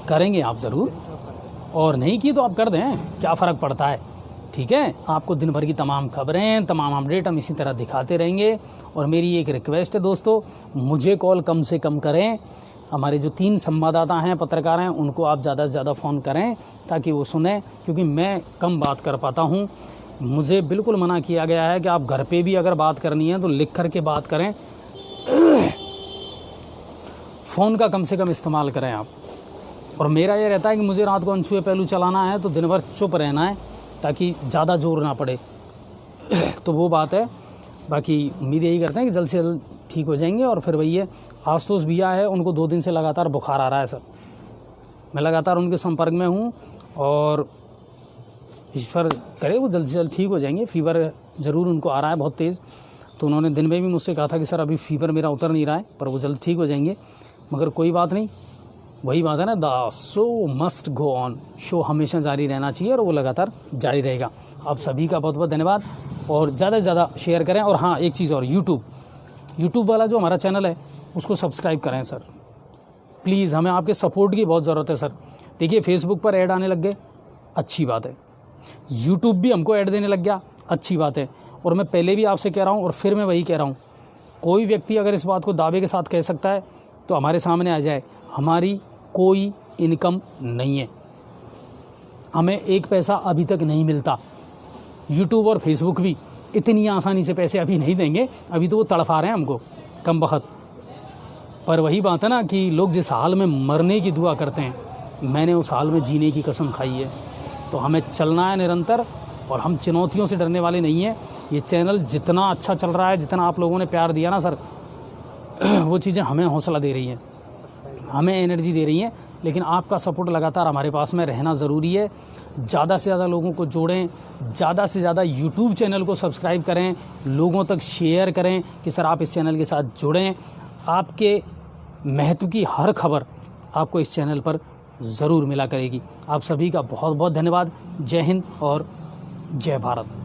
करेंगे आप ज़रूर, और नहीं की तो आप कर दें, क्या फ़र्क पड़ता है। ठीक है, आपको दिन भर की तमाम खबरें, तमाम अपडेट हम इसी तरह दिखाते रहेंगे। और मेरी एक रिक्वेस्ट है दोस्तों, मुझे कॉल कम से कम करें। हमारे जो 3 संवाददाता हैं, पत्रकार हैं, उनको आप ज़्यादा से ज़्यादा फ़ोन करें ताकि वो सुने, क्योंकि मैं कम बात कर पाता हूँ। मुझे बिल्कुल मना किया गया है कि आप घर पे भी अगर बात करनी है तो लिख कर के बात करें, फ़ोन का कम से कम इस्तेमाल करें आप। और मेरा ये रहता है कि मुझे रात को अनछुए पहलू चलाना है तो दिन भर चुप रहना है ताकि ज़्यादा जोर ना पड़े। तो वो बात है। बाकी उम्मीद यही करते हैं कि जल्द से जल्द ठीक हो जाएंगे। और फिर वही है, आशुतोष भैया है, उनको 2 दिन से लगातार बुखार आ रहा है सर। मैं लगातार उनके संपर्क में हूँ और ईश्वर करे वो जल्द से जल्द ठीक हो जाएंगे। फ़ीवर ज़रूर उनको आ रहा है बहुत तेज़, तो उन्होंने दिन में भी मुझसे कहा था कि सर अभी फ़ीवर मेरा उतर नहीं रहा है, पर वो जल्द ठीक हो जाएंगे। मगर कोई बात नहीं, वही बात है ना, the show must go on, show हमेशा जारी रहना चाहिए और वो लगातार जारी रहेगा। आप सभी का बहुत बहुत धन्यवाद और ज़्यादा से ज़्यादा शेयर करें। और हाँ, एक चीज़ और, यूट्यूब वाला जो हमारा चैनल है उसको सब्सक्राइब करें सर प्लीज़। हमें आपके सपोर्ट की बहुत ज़रूरत है सर। देखिए, फेसबुक पर ऐड आने लग गए, अच्छी बात है। यूट्यूब भी हमको ऐड देने लग गया, अच्छी बात है। और मैं पहले भी आपसे कह रहा हूँ और फिर मैं वही कह रहा हूँ, कोई व्यक्ति अगर इस बात को दावे के साथ कह सकता है तो हमारे सामने आ जाए। हमारी कोई इनकम नहीं है, हमें 1 पैसा अभी तक नहीं मिलता। यूट्यूब और फेसबुक भी इतनी आसानी से पैसे अभी नहीं देंगे, अभी तो वो तड़फा रहे हैं हमको कम वक्त। पर वही बात है ना कि लोग जिस हाल में मरने की दुआ करते हैं, मैंने उस हाल में जीने की कसम खाई है। तो हमें चलना है निरंतर और हम चुनौतियों से डरने वाले नहीं हैं। ये चैनल जितना अच्छा चल रहा है, जितना आप लोगों ने प्यार दिया ना सर, वो चीज़ें हमें हौसला दे रही हैं, हमें एनर्जी दे रही हैं। लेकिन आपका सपोर्ट लगातार हमारे पास में रहना ज़रूरी है। ज़्यादा से ज़्यादा लोगों को जोड़ें, ज़्यादा से ज़्यादा यूट्यूब चैनल को सब्सक्राइब करें, लोगों तक शेयर करें कि सर आप इस चैनल के साथ जुड़ें। आपके महत्व की हर खबर आपको इस चैनल पर ज़रूर मिला करेगी। आप सभी का बहुत बहुत धन्यवाद। जय हिंद और जय भारत।